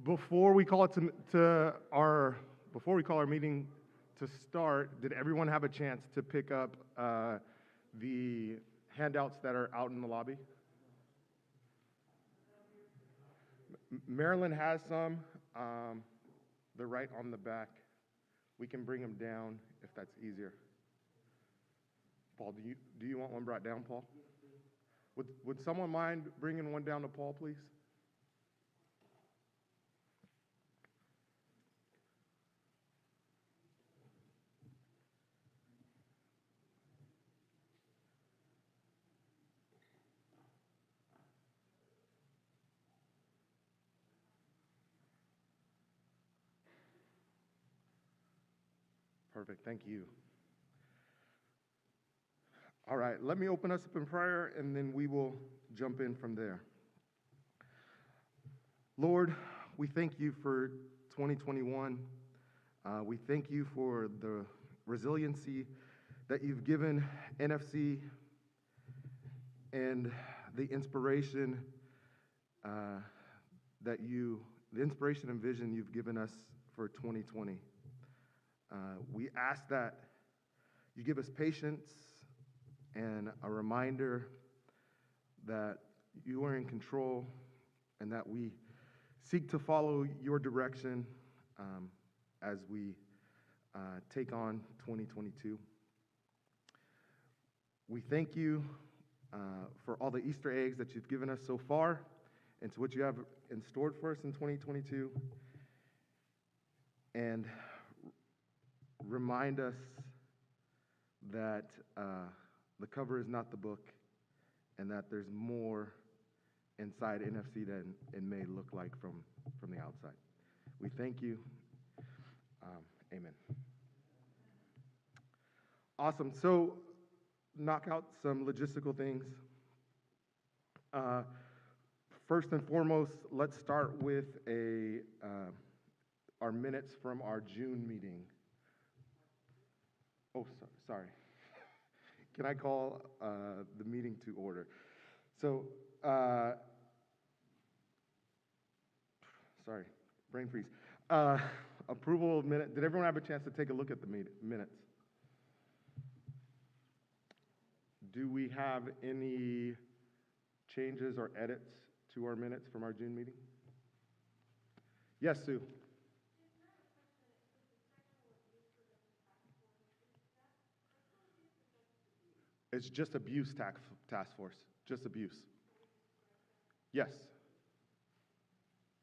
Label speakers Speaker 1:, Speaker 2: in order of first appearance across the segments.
Speaker 1: Before we call our meeting to start, did everyone have a chance to pick up the handouts that are out in the lobby? Marilyn has some. They're right on the back. We can bring them down if that's easier. Paul, do you want one brought down, Paul? Would someone mind bringing one down to Paul, please? Perfect, thank you. All right, let me open us up in prayer, and then we will jump in from there. Lord, we thank you for 2021. We thank you for the resiliency that you've given NFC and the inspiration the inspiration and vision you've given us for 2020. We ask that you give us patience and a reminder that you are in control and that we seek to follow your direction as we take on 2022. We thank you for all the Easter eggs that you've given us so far and to what you have in store for us in 2022. And remind us that the cover is not the book and that there's more inside NFC than it may look like from the outside. We thank you. Amen. Awesome. So knock out some logistical things. First and foremost, let's start with our minutes from our June meeting. Oh, sorry. Can I call the meeting to order? So, sorry, brain freeze. Approval of minutes. Did everyone have a chance to take a look at the minutes? Do we have any changes or edits to our minutes from our June meeting? Yes, Sue. It's just abuse task force, just abuse. Yes.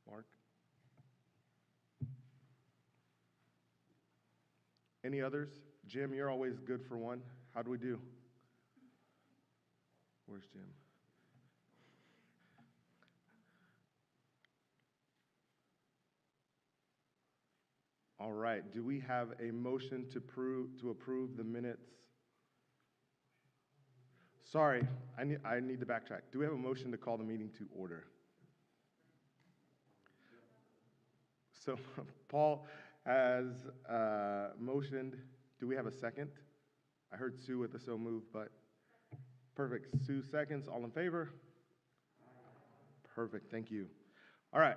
Speaker 1: Mark? Any others? Jim, you're always good for one. How do we do? Where's Jim? All right, do we have a motion to approve the minutes? Sorry, I need to backtrack. Do we have a motion to call the meeting to order? So Paul has motioned. Do we have a second? I heard Sue with the so moved, but perfect. Sue seconds. All in favor? Perfect. Thank you. All right.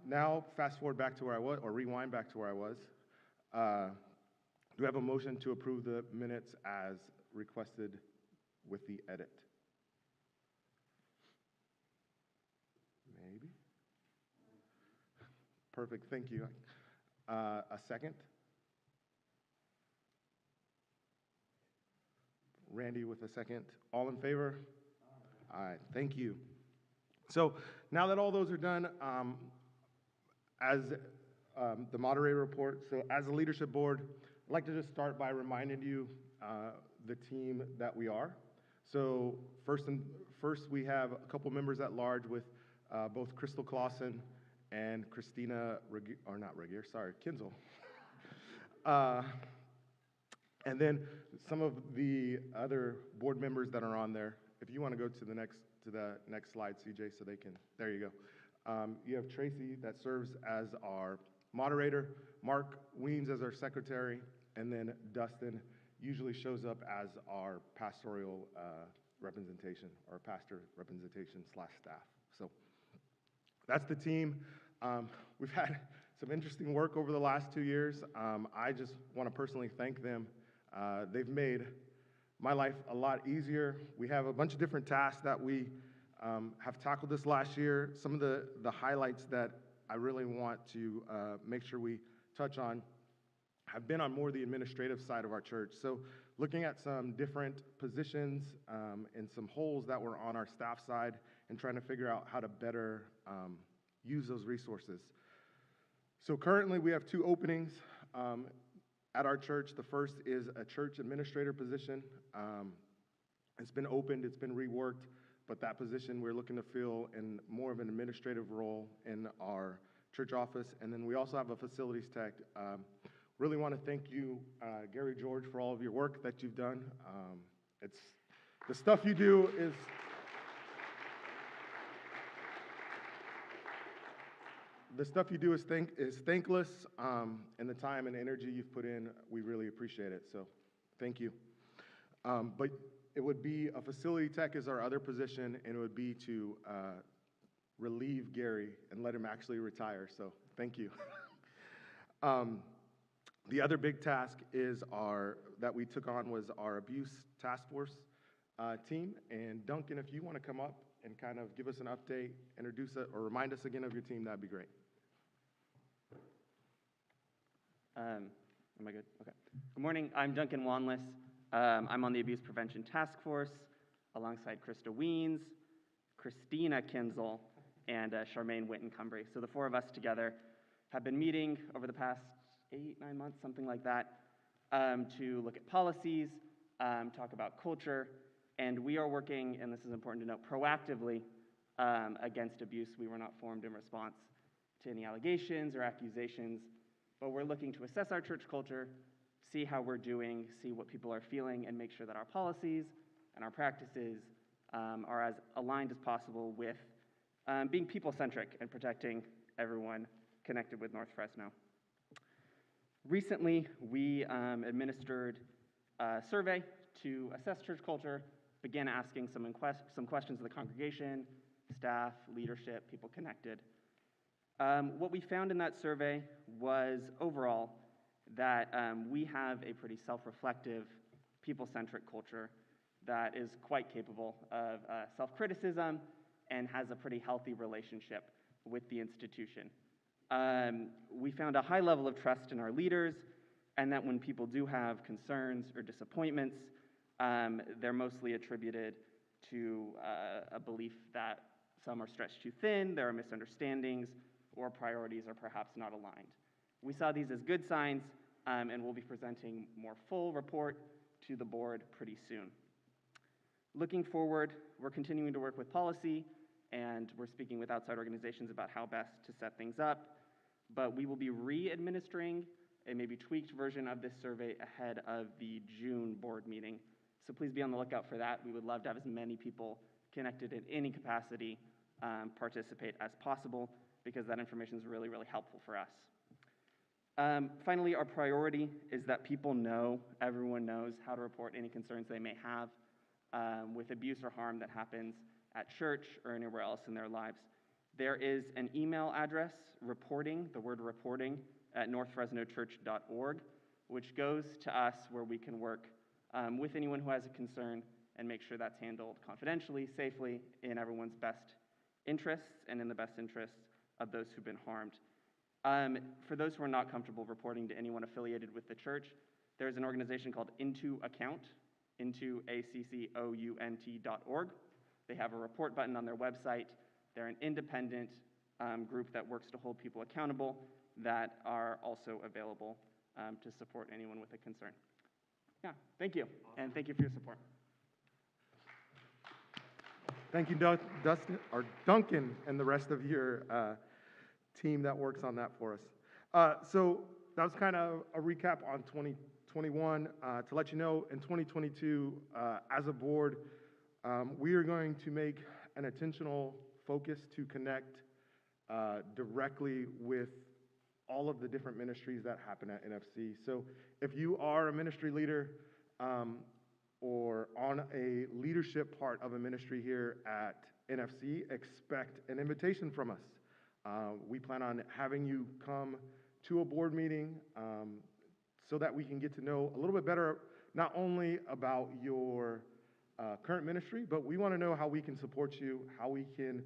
Speaker 1: Now fast forward back to where I was, or rewind back to where I was. Do we have a motion to approve the minutes as requested with the edit? Maybe. Perfect, thank you. A second? Randy with a second. All in favor? All right, thank you. So now that all those are done, as the moderator report, so as a leadership board, I'd like to just start by reminding you the team that we are. So first, we have a couple members at large with both Crystal Clausen and Christina, Kinzel. And then some of the other board members that are on there. If you want to go to the next slide, CJ, so they can, there you go. You have Tracy that serves as our moderator, Mark Weems as our secretary, and then Dustin usually shows up as our pastoral representation, or pastor representation / staff. So that's the team. We've had some interesting work over the last 2 years. I just want to personally thank them. They've made my life a lot easier. We have a bunch of different tasks that we have tackled this last year. Some of the highlights that I really want to make sure we touch on have been on more the administrative side of our church. So looking at some different positions and some holes that were on our staff side and trying to figure out how to better use those resources. So currently we have 2 openings at our church. The first is a church administrator position. It's been opened, it's been reworked, but that position we're looking to fill in more of an administrative role in our church office. And then we also have a facilities tech. Really want to thank you, Gary George, for all of your work that you've done. It's the stuff you do is thankless, and the time and energy you've put in, we really appreciate it. So, thank you. But it would be a facility tech is our other position, and it would be to relieve Gary and let him actually retire. So, thank you. The other big task is that we took on was our abuse task force team. And Duncan, if you want to come up and kind of give us an update, introduce it, or remind us again of your team, that'd be great.
Speaker 2: Am I good? Okay. Good morning. I'm Duncan Wanless. I'm on the Abuse Prevention Task Force alongside Krista Weens, Christina Kinzel, and Charmaine Witten-Cumbry. So the 4 of us together have been meeting over the past 8-9 months, something like that, to look at policies, talk about culture, and we are working, and this is important to note, proactively against abuse. We were not formed in response to any allegations or accusations, but we're looking to assess our church culture, see how we're doing, see what people are feeling, and make sure that our policies and our practices are as aligned as possible with being people-centric and protecting everyone connected with North Fresno. Recently, we administered a survey to assess church culture, began asking some questions of the congregation, staff, leadership, people connected. What we found in that survey was overall that we have a pretty self-reflective, people-centric culture that is quite capable of self-criticism and has a pretty healthy relationship with the institution. We found a high level of trust in our leaders, and that when people do have concerns or disappointments, they're mostly attributed to a belief that some are stretched too thin, there are misunderstandings, or priorities are perhaps not aligned. We saw these as good signs, and we'll be presenting more full report to the board pretty soon. Looking forward, we're continuing to work with policy, and we're speaking with outside organizations about how best to set things up, but we will be re-administering a maybe tweaked version of this survey ahead of the June board meeting. So please be on the lookout for that. We would love to have as many people connected in any capacity participate as possible, because that information is really, really helpful for us. Finally, our priority is that people know, everyone knows how to report any concerns they may have with abuse or harm that happens at church or anywhere else in their lives. There is an email address, reporting, the word reporting, at northfresnochurch.org, which goes to us where we can work with anyone who has a concern and make sure that's handled confidentially, safely, in everyone's best interests and in the best interests of those who've been harmed. For those who are not comfortable reporting to anyone affiliated with the church, there's an organization called IntoAccount, IntoAccount.org. They have a report button on their website. They're an independent group that works to hold people accountable that are also available to support anyone with a concern. Yeah, thank you, and thank you for your support.
Speaker 1: Thank you, Duncan, and the rest of your team that works on that for us. So that was kind of a recap on 2021. To let you know, in 2022, as a board, we are going to make an intentional focus to connect directly with all of the different ministries that happen at NFC. So if you are a ministry leader or on a leadership part of a ministry here at NFC, expect an invitation from us. We plan on having you come to a board meeting so that we can get to know a little bit better, not only about your current ministry, but we want to know how we can support you, how we can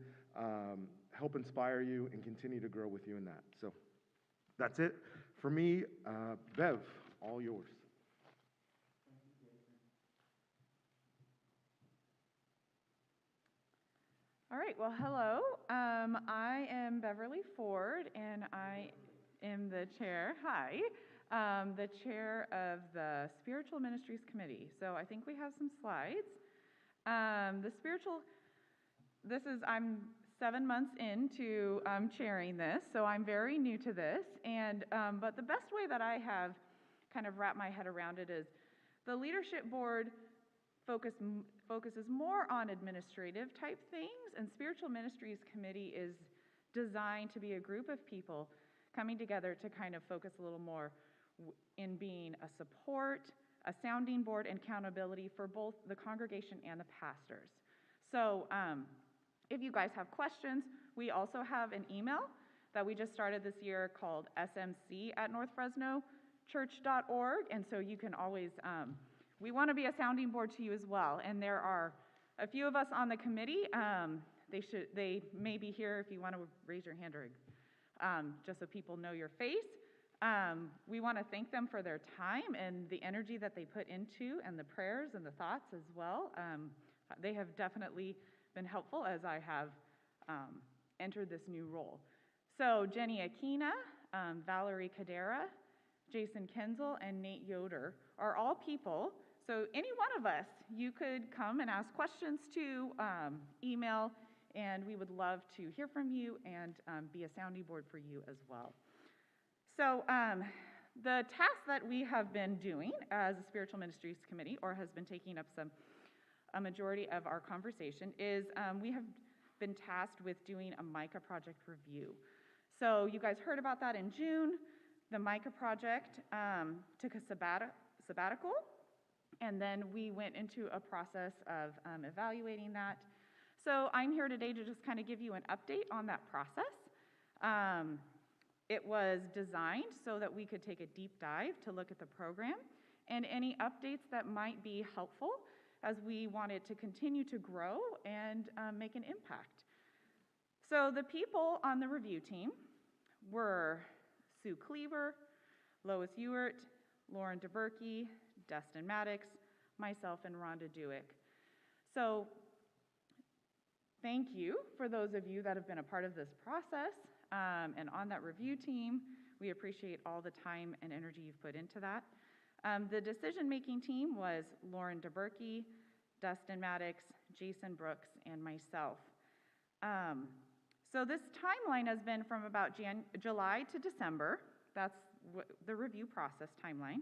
Speaker 1: help inspire you and continue to grow with you in that. So that's it for me. Bev, all yours.
Speaker 3: All right, well, hello. I am Beverly Ford, and I am the chair, the chair of the Spiritual Ministries Committee. So I think we have some slides. I'm 7 months into chairing this, so I'm very new to this. But the best way that I have kind of wrapped my head around it is the leadership board focuses more on administrative type things, and Spiritual Ministries Committee is designed to be a group of people coming together to kind of focus a little more in being a support, a sounding board, and accountability for both the congregation and the pastors. So if you guys have questions, we also have an email that we just started this year called smc@northfresnochurch.org, and so you can always we want to be a sounding board to you as well, and there are a few of us on the committee. They may be here if you want to raise your hand, or just so people know your face. We want to thank them for their time and the energy that they put into, and the prayers and the thoughts as well. They have definitely been helpful as I have entered this new role. So Jenny Aquina, Valerie Cadera, Jason Kenzel, and Nate Yoder are all people. So any one of us, you could come and ask questions to, email, and we would love to hear from you and be a sounding board for you as well. So the task that we have been doing as a Spiritual Ministries Committee, or has been taking up a majority of our conversation, is we have been tasked with doing a Mica project review. So you guys heard about that in June. The Mica project took a sabbatical, and then we went into a process of evaluating that. So I'm here today to just kind of give you an update on that process. It was designed so that we could take a deep dive to look at the program and any updates that might be helpful as we wanted to continue to grow and make an impact. So the people on the review team were Sue Cleaver, Lois Ewert, Lauren DeBerkey, Dustin Maddox, myself, and Rhonda Dewick. So thank you for those of you that have been a part of this process and on that review team. We appreciate all the time and energy you've put into that. The decision-making team was Lauren DeBerkey, Dustin Maddox, Jason Brooks, and myself. So this timeline has been from about July to December. That's the review process timeline.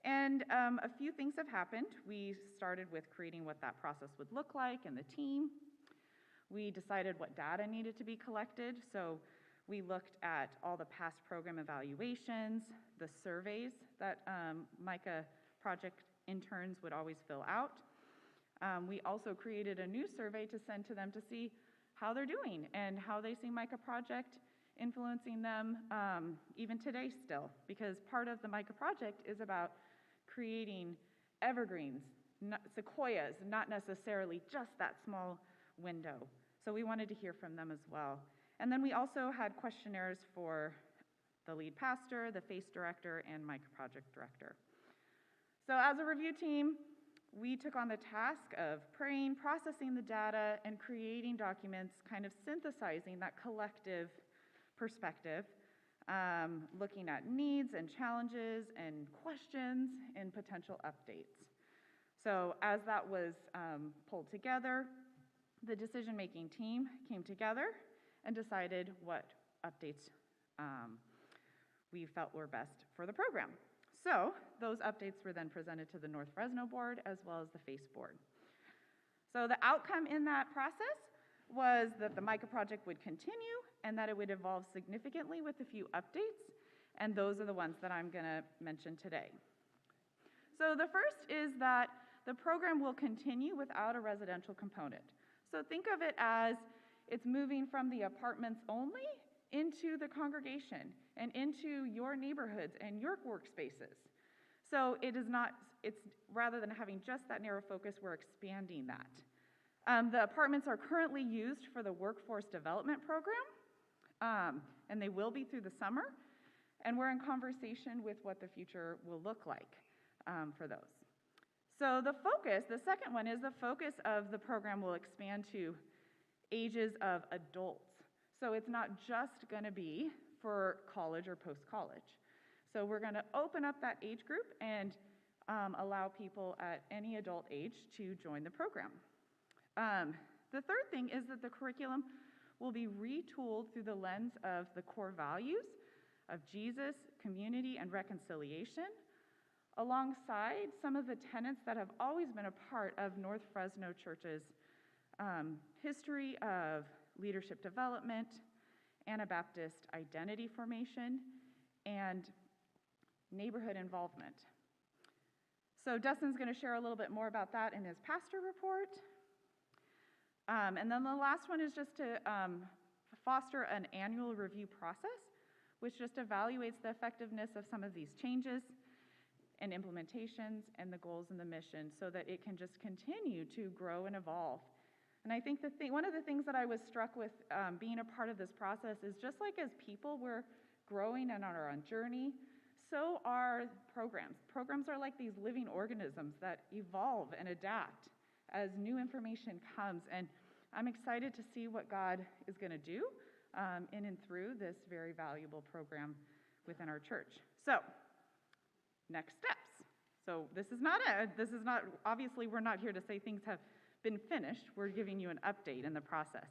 Speaker 3: And a few things have happened. We started with creating what that process would look like and the team. We decided what data needed to be collected. So we looked at all the past program evaluations, the surveys that Mica project interns would always fill out. We also created a new survey to send to them to see how they're doing and how they see Mica project influencing them even today still, because part of the Mica project is about creating evergreens, sequoias, not necessarily just that small window. So we wanted to hear from them as well. And then we also had questionnaires for the lead pastor, the FACE director, and Mica project director. So as a review team, we took on the task of praying, processing the data, and creating documents, kind of synthesizing that collective perspective, looking at needs and challenges and questions and potential updates. So as that was pulled together, the decision-making team came together and decided what updates we felt were best for the program. So those updates were then presented to the North Fresno board as well as the FACE board. So the outcome in that process was that the Mica project would continue and that it would evolve significantly with a few updates, and those are the ones that I'm going to mention today. So the first is that the program will continue without a residential component. So think of it as it's moving from the apartments only into the congregation and into your neighborhoods and your workspaces. So it's rather than having just that narrow focus, we're expanding that. The apartments are currently used for the workforce development program, and they will be through the summer. And we're in conversation with what the future will look like for those. So the second one is the focus of the program will expand to ages of adults. So it's not just going to be for college or post-college. So we're going to open up that age group and allow people at any adult age to join the program. The third thing is that the curriculum will be retooled through the lens of the core values of Jesus, community, and reconciliation, alongside some of the tenets that have always been a part of North Fresno Church's history of leadership development, Anabaptist identity formation, and neighborhood involvement. So Dustin's going to share a little bit more about that in his pastor report. And then the last one is just to foster an annual review process, which just evaluates the effectiveness of some of these changes and implementations and the goals and the mission so that it can just continue to grow and evolve. And I think one of the things that I was struck with being a part of this process is just like as people we're growing and on our own journey, so are programs. Programs are like these living organisms that evolve and adapt as new information comes. And I'm excited to see what God is going to do in and through this very valuable program within our church. So, next steps. So this is not, obviously we're not here to say things have been finished. We're giving you an update in the process.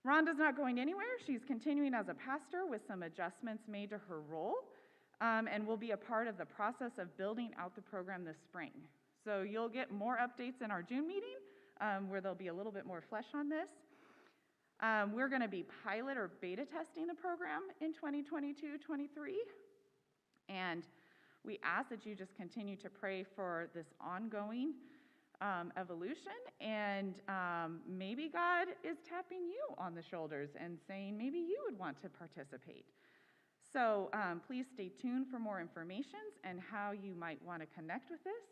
Speaker 3: Rhonda's not going anywhere. She's continuing as a pastor with some adjustments made to her role, and will be a part of the process of building out the program this spring. So you'll get more updates in our June meeting, where there'll be a little bit more flesh on this. We're going to be pilot or beta testing the program in 2022-23, and we ask that you just continue to pray for this ongoing evolution, and maybe God is tapping you on the shoulders and saying maybe you would want to participate. So please stay tuned for more information and how you might want to connect with this.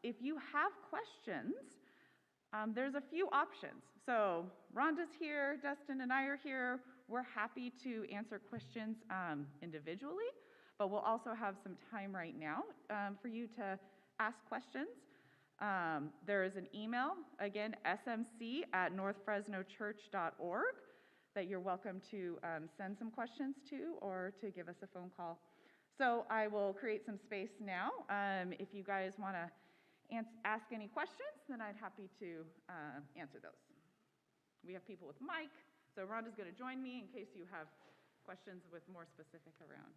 Speaker 3: If you have questions, there's a few options. So Rhonda's here, Dustin and I are here. We're happy to answer questions individually, but we'll also have some time right now for you to ask questions. There is an email, again, smc@northfresnochurch.org, that you're welcome to send some questions to or to give us a phone call. So I will create some space now. If you guys want to ask any questions, then I'd happy to answer those. We have people with mic, so Rhonda's going to join me in case you have questions with more specific around.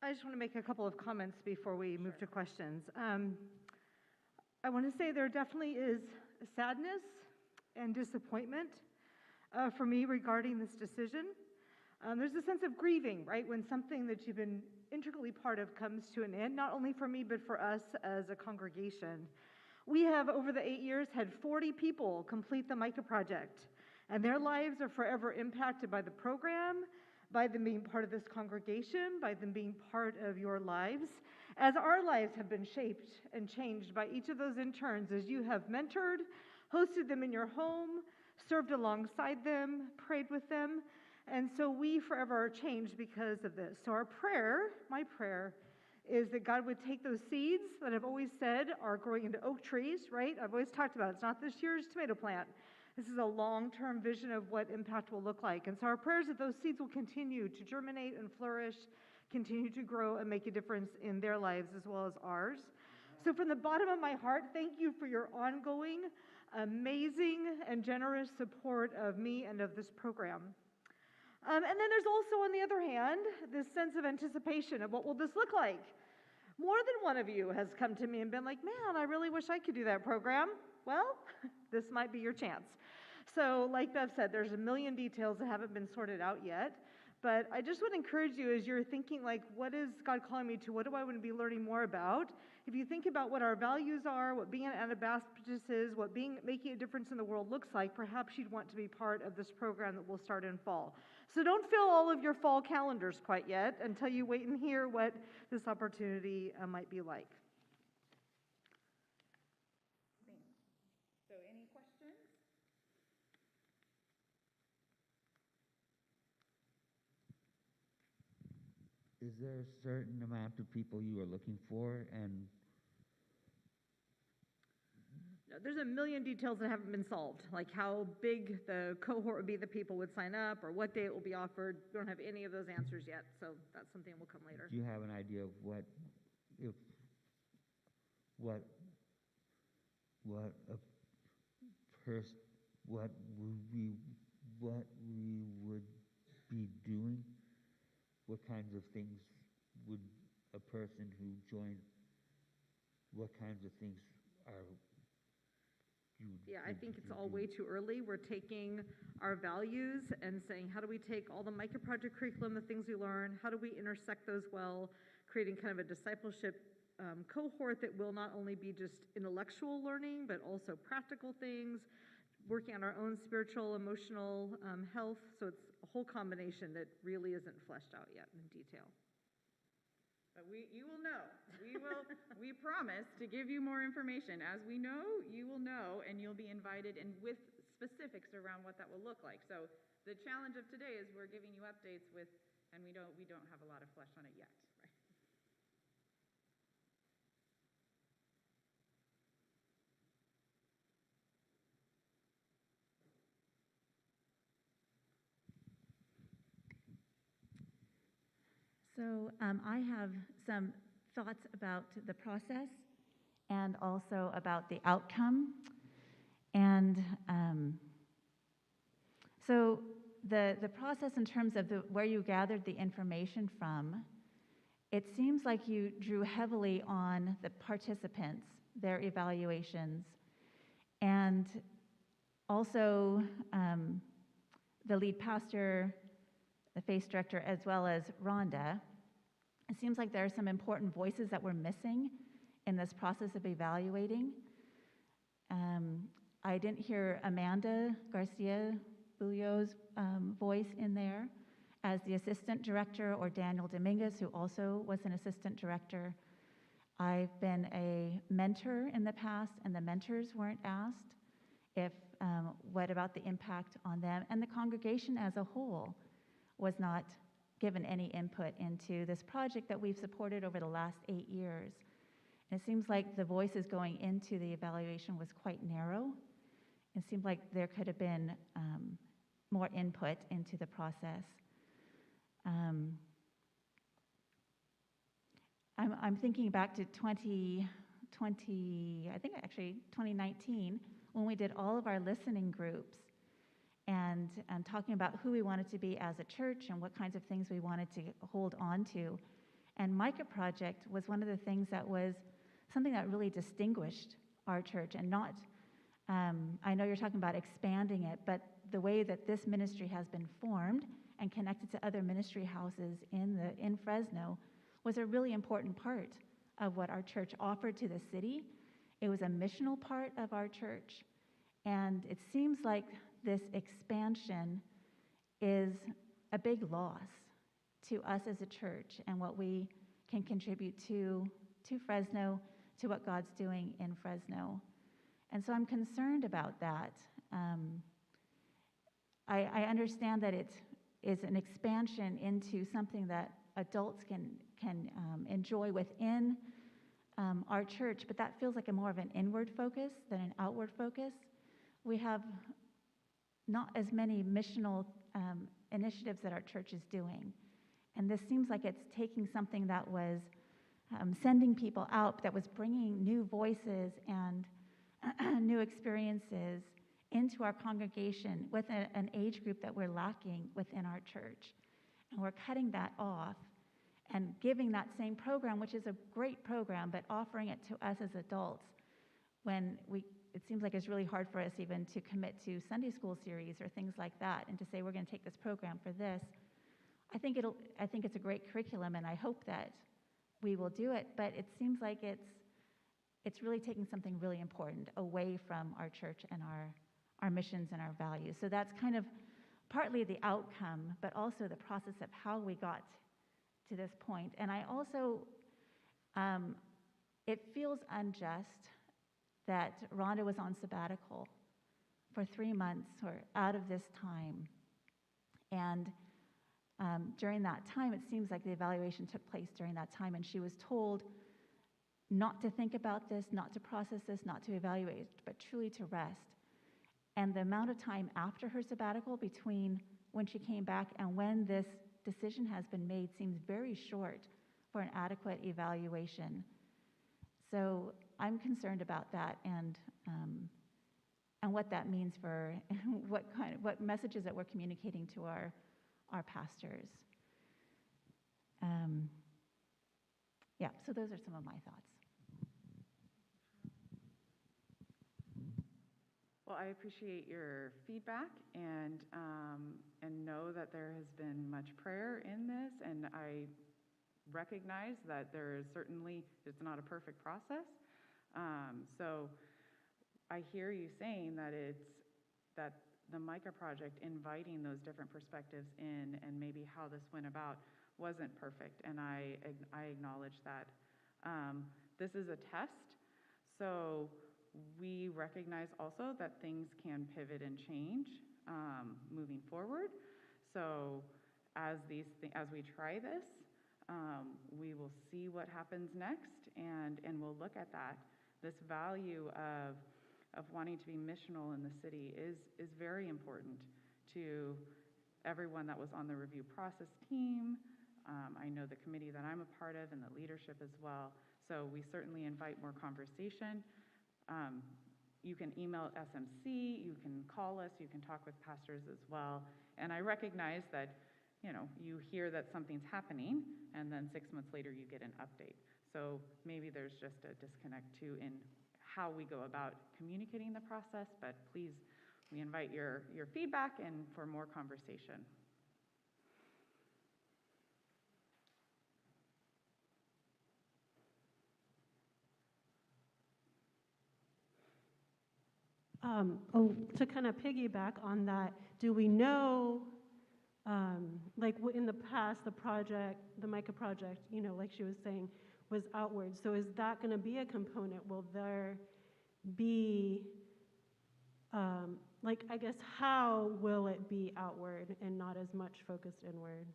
Speaker 4: I just want to make a couple of comments before we move to questions. I want to say there definitely is sadness and disappointment for me regarding this decision. There's a sense of grieving, right, when something that you've been intricately part of comes to an end, not only for me, but for us as a congregation. We have, over the 8 years, had 40 people complete the Mica project, and their lives are forever impacted by the program, by them being part of this congregation, by them being part of your lives, as our lives have been shaped and changed by each of those interns as you have mentored, hosted them in your home, served alongside them, prayed with them, and so we forever are changed because of this. So our prayer, my prayer, is that God would take those seeds that I've always said are growing into oak trees, right? I've always talked about it's not this year's tomato plant. This is a long-term vision of what impact will look like. And so our prayers that those seeds will continue to germinate and flourish, continue to grow and make a difference in their lives as well as ours. So from the bottom of my heart, thank you for your ongoing, amazing, and generous support of me and of this program. And then there's also, on the other hand, this sense of anticipation of what will this look like. More than one of you has come to me and been like, man, I really wish I could do that program. Well, this might be your chance. So like Bev said, there's a million details that haven't been sorted out yet. But I just would encourage you as you're thinking, like, what is God calling me to? What do I want to be learning more about? If you think about what our values are, what being an Anabaptist is, what making a difference in the world looks like, perhaps you'd want to be part of this program that will start in fall. So don't fill all of your fall calendars quite yet until you wait and hear what this opportunity might be like.
Speaker 3: So any questions?
Speaker 5: Is there a certain amount of people you are looking for? And
Speaker 4: There's a million details that haven't been solved, like how big the cohort would be that people would sign up or what day it will be offered. We don't have any of those answers yet, so that's something that will come later.
Speaker 5: do you have an idea of what a what we would be doing? What kinds of things would a person who joined? What kinds of things are you?
Speaker 4: Yeah, I think it's all way too early. We're taking our values and saying, how do we take all the Mica Project curriculum, the things we learn, how do we intersect those well, creating kind of a discipleship cohort that will not only be just intellectual learning, but also practical things, working on our own spiritual, emotional health. So it's a whole combination that really isn't fleshed out yet in detail.
Speaker 3: But you will know. We promise to give you more information. As we know, you will know, and you'll be invited, and with specifics around what that will look like. So the challenge of today is we're giving you updates with, and we don't have a lot of flesh on it yet. Right?
Speaker 6: So I have some thoughts about the process and also about the outcome. And so the process in terms of where you gathered the information from, it seems like you drew heavily on the participants, their evaluations, and also the lead pastor, the FACE director, as well as Rhonda. It seems like there are some important voices that we're missing in this process of evaluating. I didn't hear Amanda Garcia Bulio's voice in there as the assistant director, or Daniel Dominguez, who also was an assistant director. I've been a mentor in the past, and the mentors weren't asked if what about the impact on them, and the congregation as a whole was not given any input into this project that we've supported over the last 8 years. And it seems like the voices going into the evaluation was quite narrow. It seemed like there could have been more input into the process. I'm thinking back to 2019, when we did all of our listening groups and talking about who we wanted to be as a church and what kinds of things we wanted to hold on to. And Mica Project was one of the things that was something that really distinguished our church, and not, I know you're talking about expanding it, but the way that this ministry has been formed and connected to other ministry houses in Fresno was a really important part of what our church offered to the city. It was a missional part of our church, and it seems like this expansion is a big loss to us as a church and what we can contribute to Fresno, to what God's doing in Fresno. And so I'm concerned about that. I understand that it is an expansion into something that adults can enjoy within our church, but that feels like more of an inward focus than an outward focus. We have not as many missional initiatives that our church is doing. And this seems like it's taking something that was sending people out, that was bringing new voices and new experiences into our congregation with an age group that we're lacking within our church. And we're cutting that off and giving that same program, which is a great program, but offering it to us as adults when it seems like it's really hard for us even to commit to Sunday school series or things like that, and to say we're going to take this program for this. I think it's a great curriculum, and I hope that we will do it, but it seems like it's really taking something really important away from our church and our missions and our values. So that's kind of partly the outcome, but also the process of how we got to this point. And I also, it feels unjust that Rhonda was on sabbatical for 3 months or out of this time. And during that time, it seems like the evaluation took place during that time, and she was told not to think about this, not to process this, not to evaluate, but truly to rest. And the amount of time after her sabbatical between when she came back and when this decision has been made seems very short for an adequate evaluation. So I'm concerned about that and what that means for what messages that we're communicating to our pastors. Yeah, so those are some of my thoughts.
Speaker 3: Well, I appreciate your feedback and know that there has been much prayer in this, and I recognize that there is certainly, it's not a perfect process. So I hear you saying that that the Mica project, inviting those different perspectives in and maybe how this went about wasn't perfect, and I acknowledge that. This is a test, so we recognize also that things can pivot and change moving forward. So as we try this, we will see what happens next, and we'll look at that. This value of wanting to be missional in the city is very important to everyone that was on the review process team. I know the committee that I'm a part of and the leadership as well. So we certainly invite more conversation. You can email SMC, you can call us, you can talk with pastors as well. And I recognize that, you hear that something's happening, and then 6 months later you get an update. So maybe there's just a disconnect too in how we go about communicating the process, but please, we invite your feedback and for more conversation.
Speaker 7: To kind of piggyback on that, do we know, in the past, the Mica project, like she was saying, was outward. So is that going to be a component? Will there be, how will it be outward and not as much focused inward?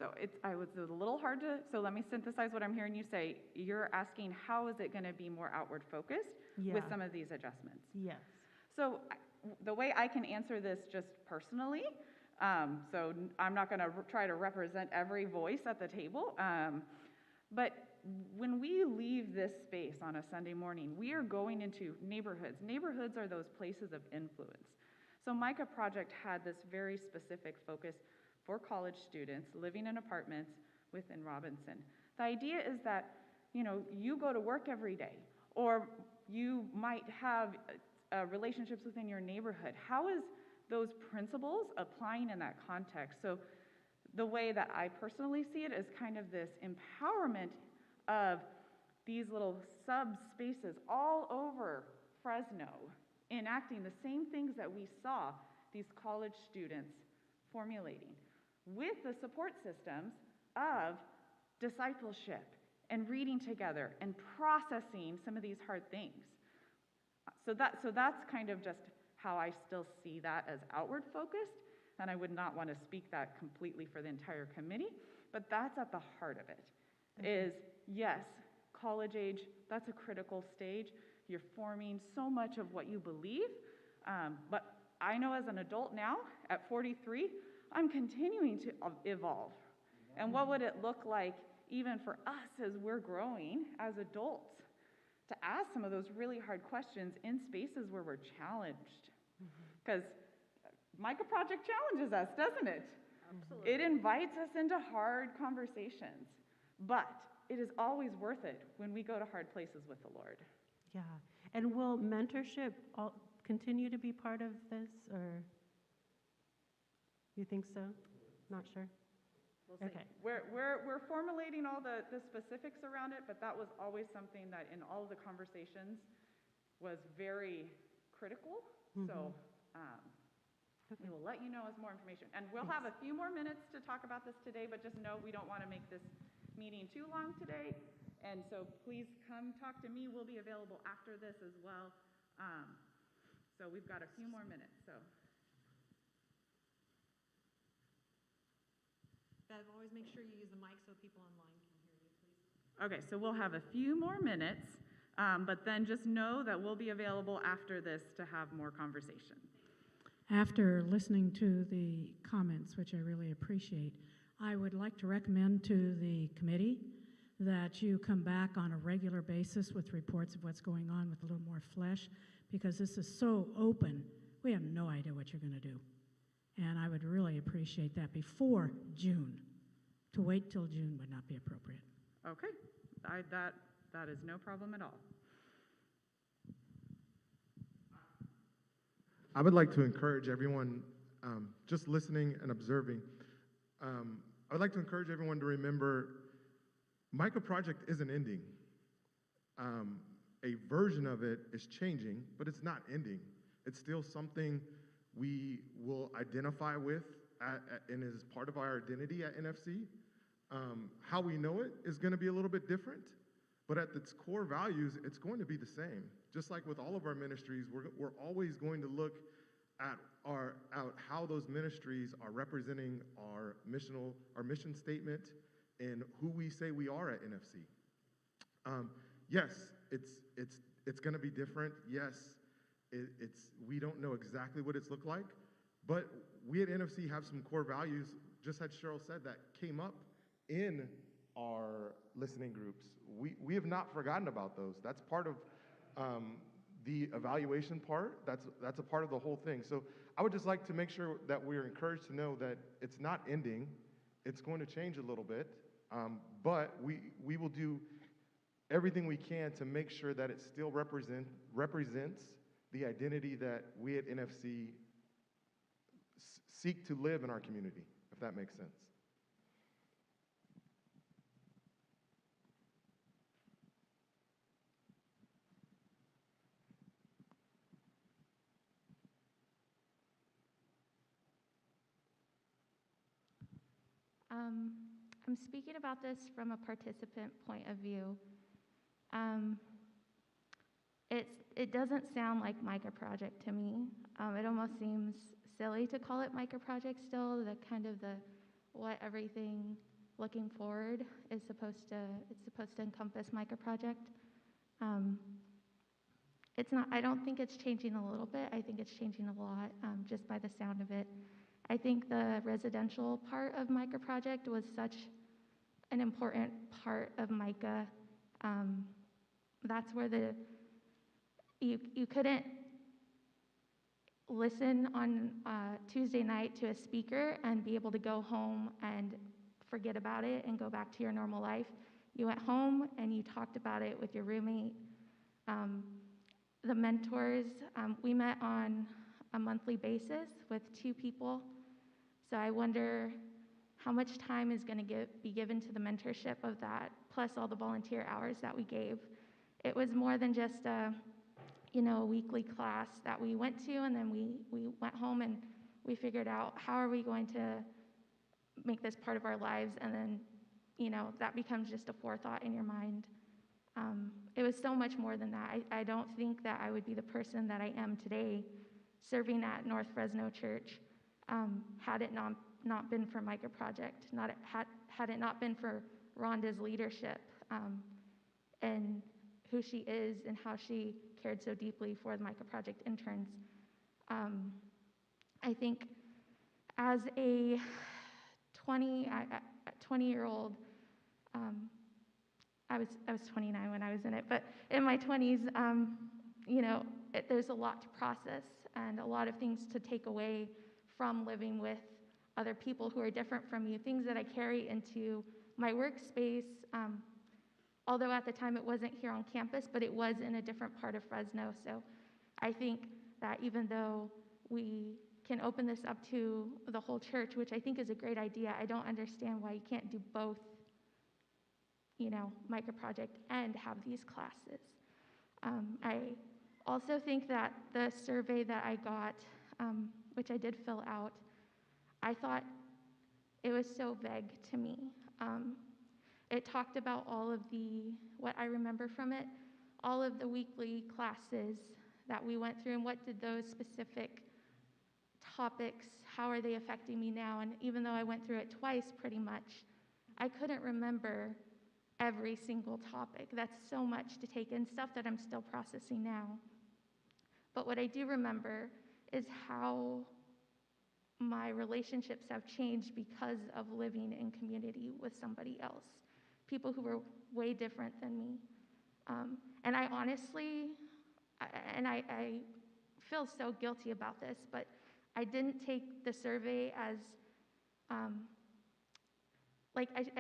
Speaker 3: So I was a little hard to, so let me synthesize what I'm hearing you say. You're asking how is it going to be more outward focused with some of these adjustments?
Speaker 7: Yes.
Speaker 3: So the way I can answer this just personally, so I'm not going to try to represent every voice at the table, but when we leave this space on a Sunday morning, we are going into neighborhoods. Neighborhoods are those places of influence. So Mica Project had this very specific focus for college students living in apartments within Robinson. The idea is that, you go to work every day, or you might have relationships within your neighborhood. How is those principles applying in that context? So the way that I personally see it is kind of this empowerment of these little sub-spaces all over Fresno, enacting the same things that we saw these college students formulating, with the support systems of discipleship and reading together and processing some of these hard things. So that's kind of just how I still see that as outward focused, and I would not want to speak that completely for the entire committee, but that's at the heart of it. Is yes, college age, that's a critical stage. You're forming so much of what you believe, but I know as an adult now, at 43, I'm continuing to evolve. And what would it look like even for us as we're growing as adults to ask some of those really hard questions in spaces where we're challenged? Because Mica Project challenges us, doesn't it? Absolutely. It invites us into hard conversations, but it is always worth it when we go to hard places with the Lord.
Speaker 7: Yeah. And will mentorship continue to be part of this, or you think so? Not sure?
Speaker 3: We'll see.
Speaker 7: Okay.
Speaker 3: We're formulating all the specifics around it, but that was always something that in all of the conversations was very critical. Mm-hmm. So We will let you know as more information. And we'll have a few more minutes to talk about this today, but just know we don't want to make this meeting too long today. And so please come talk to me. We'll be available after this as well. So we've got a few more minutes, so.
Speaker 8: Bev, always make sure you use the mic so people online can hear you, please.
Speaker 3: Okay, so we'll have a few more minutes, but then just know that we'll be available after this to have more conversation.
Speaker 9: After listening to the comments, which I really appreciate, I would like to recommend to the committee that you come back on a regular basis with reports of what's going on with a little more flesh, because this is so open, we have no idea what you're going to do. And I would really appreciate that before June. To wait till June would not be appropriate.
Speaker 3: Okay, that is no problem at all.
Speaker 1: I would like to encourage everyone, just listening and observing, I would like to encourage everyone to remember Mica Project isn't ending. A version of it is changing, but it's not ending. It's still something we will identify with and is part of our identity at NFC. How we know it is going to be a little bit different, but at its core values, it's going to be the same. Just like with all of our ministries, we're always going to look at how those ministries are representing our mission statement and who we say we are at NFC. Yes, it's going to be different. Yes, we don't know exactly what it's looked like, but we at NFC have some core values, just as Cheryl said, that came up in our listening groups. We have not forgotten about those. That's part of the evaluation part. That's a part of the whole thing. So I would just like to make sure that we're encouraged to know that it's not ending. It's going to change a little bit, but we will do everything we can to make sure that it still represents the identity that we at NFC seek to live in our community, if that makes sense.
Speaker 6: I'm speaking about this from a participant point of view. It doesn't sound like Mica Project to me. It almost seems silly to call it Mica Project still, what everything looking forward is supposed to encompass Mica Project. It's not, I don't think it's changing a little bit. I think it's changing a lot, just by the sound of it. I think the residential part of Mica Project was such an important part of Mica. That's where you couldn't listen on Tuesday night to a speaker and be able to go home and forget about it and go back to your normal life. You went home and you talked about it with your roommate. The mentors, we met on a monthly basis with 2 people. So I wonder how much time is going to be given to the mentorship of that, plus all the volunteer hours that we gave. It was more than just a weekly class that we went to, and then we went home and we figured out how are we going to make this part of our lives, and then, that becomes just a forethought in your mind. It was so much more than that. I don't think that I would be the person that I am today serving at North Fresno Church had it not been for Mica Project, had it not been for Rhonda's leadership and who she is and how she cared so deeply for the Mica Project interns. I think as a 20-year-old, I was 29 when I was in it, but in my 20s, there's a lot to process and a lot of things to take away from living with other people who are different from you, things that I carry into my workspace, although at the time it wasn't here on campus, but it was in a different part of Fresno. So I think that even though we can open this up to the whole church, which I think is a great idea, I don't understand why you can't do both, Mica Project and have these classes. I also think that the survey that I got
Speaker 10: which I did fill out, I thought it was so vague to me. It talked about what I remember from it, all of the weekly classes that we went through, and what did those specific topics, how are they affecting me now? And even though I went through it twice pretty much, I couldn't remember every single topic. That's so much to take in, stuff that I'm still processing now. But what I do remember is how my relationships have changed because of living in community with somebody else, people who were way different than me. And I honestly, I feel so guilty about this, but I didn't take the survey as, I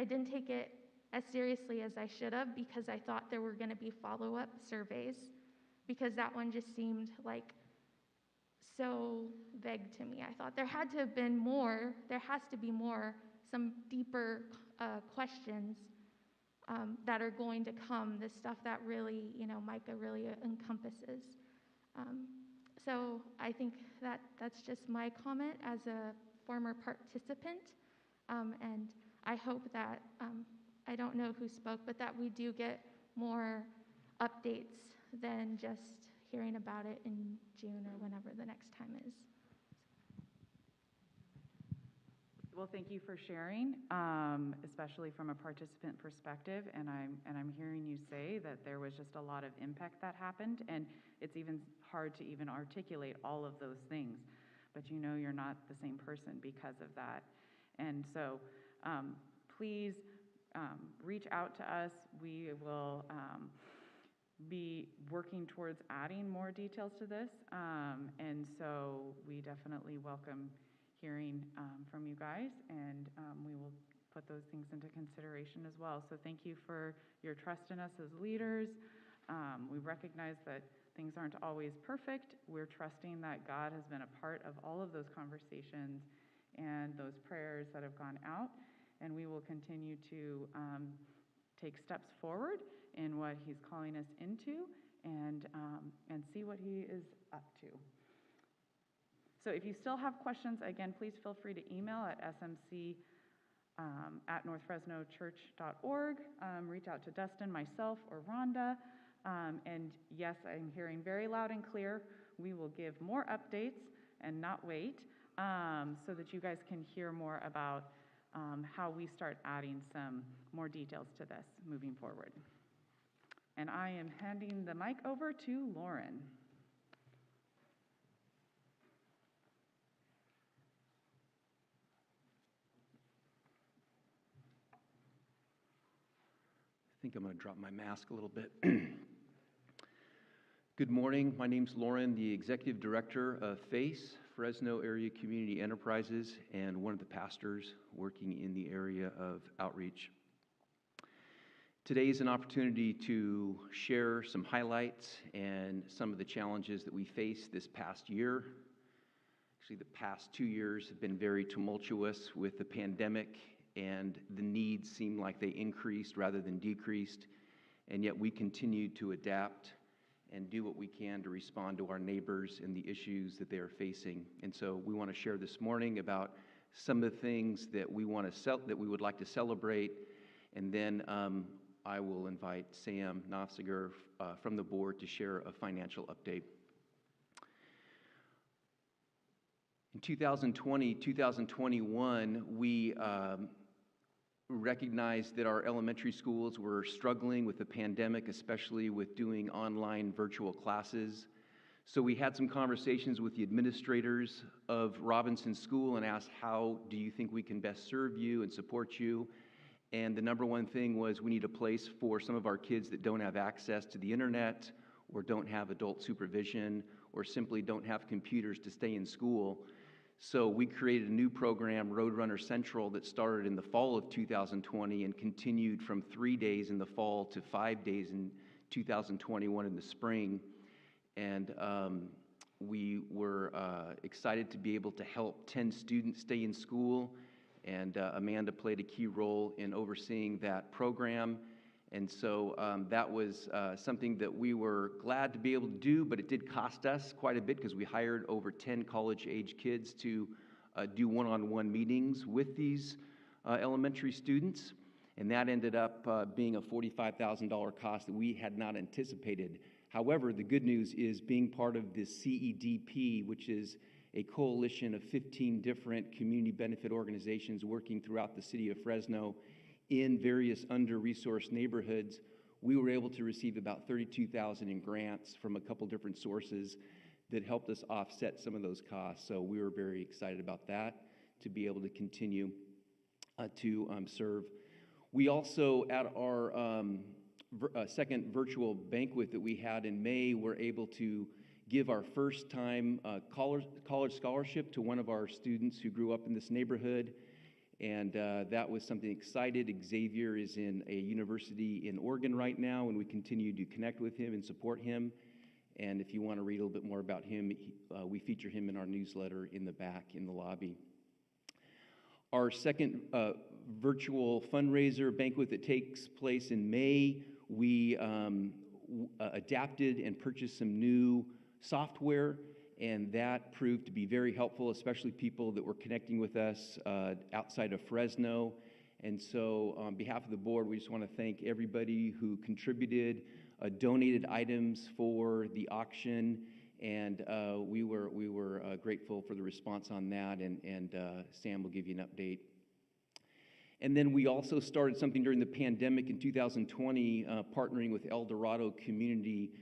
Speaker 10: didn't take it as seriously as I should have, because I thought there were going to be follow-up surveys, because that one just seemed like so vague to me. I thought there had to have been more, there has to be more, some deeper questions that are going to come, the stuff that really, Mica really encompasses. So I think that's just my comment as a former participant, and I hope that, I don't know who spoke, but that we do get more updates than just hearing about it in June or whenever the next time is.
Speaker 3: Well, thank you for sharing, especially from a participant perspective. And I'm hearing you say that there was just a lot of impact that happened, and it's even hard to even articulate all of those things. But you're not the same person because of that. And so, please reach out to us. We will be working towards adding more details to this, and so we definitely welcome hearing from you guys, and we will put those things into consideration as well. So thank you for your trust in us as leaders. We recognize that things aren't always perfect. We're trusting that God has been a part of all of those conversations and those prayers that have gone out, and we will continue to take steps forward in what He's calling us into, and see what He is up to. So if you still have questions, again, please feel free to email at smc@northfresnochurch.org. Reach out to Dustin, myself, or Rhonda. And yes, I'm hearing very loud and clear, we will give more updates and not wait, so that you guys can hear more about how we start adding some more details to this moving forward. And I am handing the mic over to Lauren.
Speaker 11: I think I'm going to drop my mask a little bit. Good morning. My name's Lauren, the Executive Director of FACE, Fresno Area Community Enterprises, and one of the pastors working in the area of outreach. Today is an opportunity to share some highlights and some of the challenges that we faced this past year. Actually, the past 2 years have been very tumultuous with the pandemic, and the needs seem like they increased rather than decreased, and yet we continue to adapt and do what we can to respond to our neighbors and the issues that they are facing. And so we want to share this morning about some of the things that we want to that we would like to celebrate, and then I will invite Sam Nofziger from the board to share a financial update. In 2020, 2021, we recognized that our elementary schools were struggling with the pandemic, especially with doing online virtual classes. So we had some conversations with the administrators of Robinson School and asked, how do you think we can best serve you and support you? And the number one thing was, we need a place for some of our kids that don't have access to the internet, or don't have adult supervision, or simply don't have computers to stay in school. So we created a new program, Roadrunner Central, that started in the fall of 2020 and continued from 3 days in the fall to 5 days in 2021 in the spring. And we were excited to be able to help 10 students stay in school, and Amanda played a key role in overseeing that program. And so that was something that we were glad to be able to do, but it did cost us quite a bit because we hired over 10 college-age kids to do one-on-one meetings with these elementary students. And that ended up being a $45,000 cost that we had not anticipated. However, the good news is being part of the CEDP, which is a coalition of 15 different community benefit organizations working throughout the city of Fresno in various under-resourced neighborhoods, we were able to receive about $32,000 in grants from a couple different sources that helped us offset some of those costs. So we were very excited about that, to be able to continue to serve. We also, at our second virtual banquet that we had in May, were able to give our first time college scholarship to one of our students who grew up in this neighborhood. And that was something excited. Xavier is in a university in Oregon right now, and we continue to connect with him and support him. And if you want to read a little bit more about him, we feature him in our newsletter in the back in the lobby. Our second virtual fundraiser banquet that takes place in May, we adapted and purchased some new software, and that proved to be very helpful, especially people that were connecting with us outside of Fresno. And so on behalf of the board, we just want to thank everybody who contributed, donated items for the auction, and we were grateful for the response on that, and Sam will give you an update. And then we also started something during the pandemic in 2020, partnering with El Dorado Community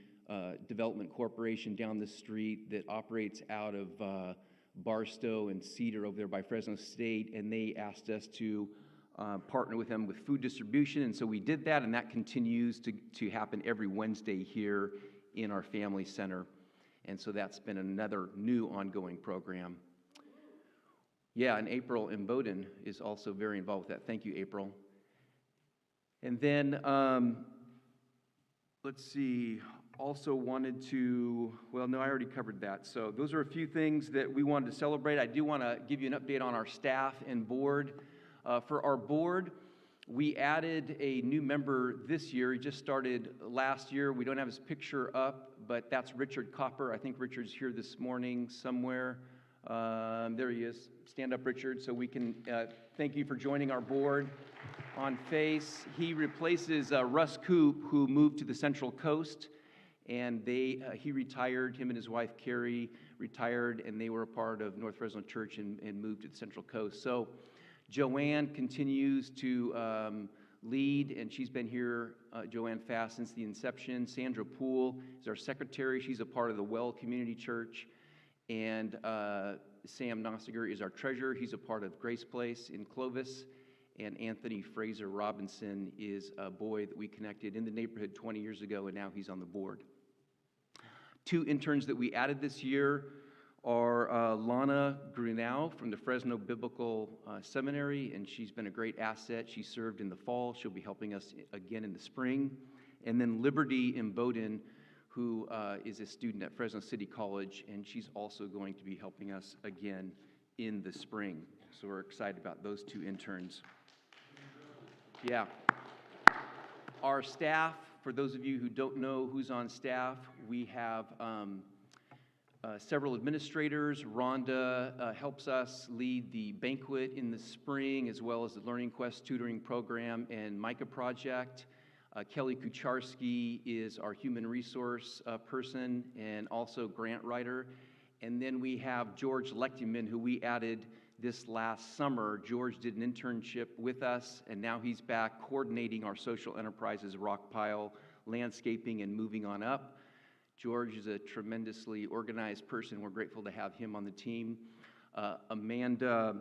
Speaker 11: Development Corporation down the street that operates out of Barstow and Cedar over there by Fresno State, and they asked us to partner with them with food distribution, and so we did that, and that continues to happen every Wednesday here in our family center. And so that's been another new ongoing program. Yeah, and April Imboden is also very involved with that. Thank you, April. And then, let's see, also wanted to, well, no, I already covered that. So those are a few things that we wanted to celebrate. I do want to give you an update on our staff and board. For our board, we added a new member this year. He just started last year. We don't have his picture up, but that's Richard Copper. I think Richard's here this morning somewhere. There he is. Stand up, Richard, so we can thank you for joining our board on FACE. He replaces Russ Coop, who moved to the Central Coast, and he retired. Him and his wife, Carrie, retired, and they were a part of North Fresno Church and moved to the Central Coast. So Joanne continues to lead, and she's been here, Joanne Fast, since the inception. Sandra Poole is our secretary. She's a part of the Well Community Church. And Sam Nossiger is our treasurer. He's a part of Grace Place in Clovis. And Anthony Fraser Robinson is a boy that we connected in the neighborhood 20 years ago, and now he's on the board. 2 interns that we added this year are Lana Grunau from the Fresno Biblical Seminary, and she's been a great asset. She served in the fall. She'll be helping us again in the spring. And then Liberty Imboden, who is a student at Fresno City College, and she's also going to be helping us again in the spring. So we're excited about those 2 interns. Yeah. Our staff, for those of you who don't know who's on staff, we have several administrators. Rhonda helps us lead the banquet in the spring, as well as the Learning Quest tutoring program and Mica project. Kelly Kucharski is our human resource person and also grant writer. And then we have George Lechtiman, who we added this last summer. George did an internship with us, and now he's back coordinating our social enterprises, rock pile, landscaping, and moving on up. George is a tremendously organized person. We're grateful to have him on the team. Amanda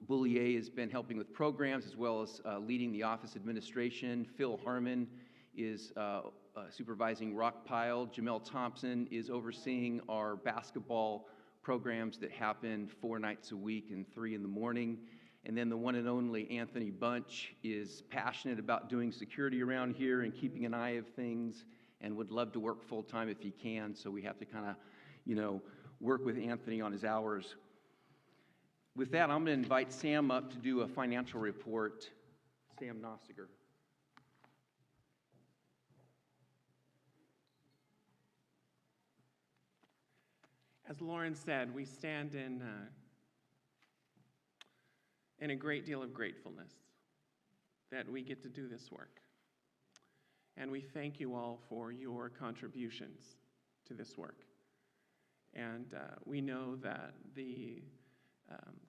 Speaker 11: Boulier has been helping with programs as well as leading the office administration. Phil Harmon is supervising rock pile. Jamel Thompson is overseeing our basketball programs that happen 4 nights a week and 3 in the morning. And then the one and only Anthony Bunch is passionate about doing security around here and keeping an eye of things and would love to work full-time if he can. So we have to kind of, work with Anthony on his hours. With that, I'm going to invite Sam up to do a financial report. Sam Nossiger.
Speaker 12: as Lauren said, we stand in a great deal of gratefulness that we get to do this work. And we thank you all for your contributions to this work. And we know that the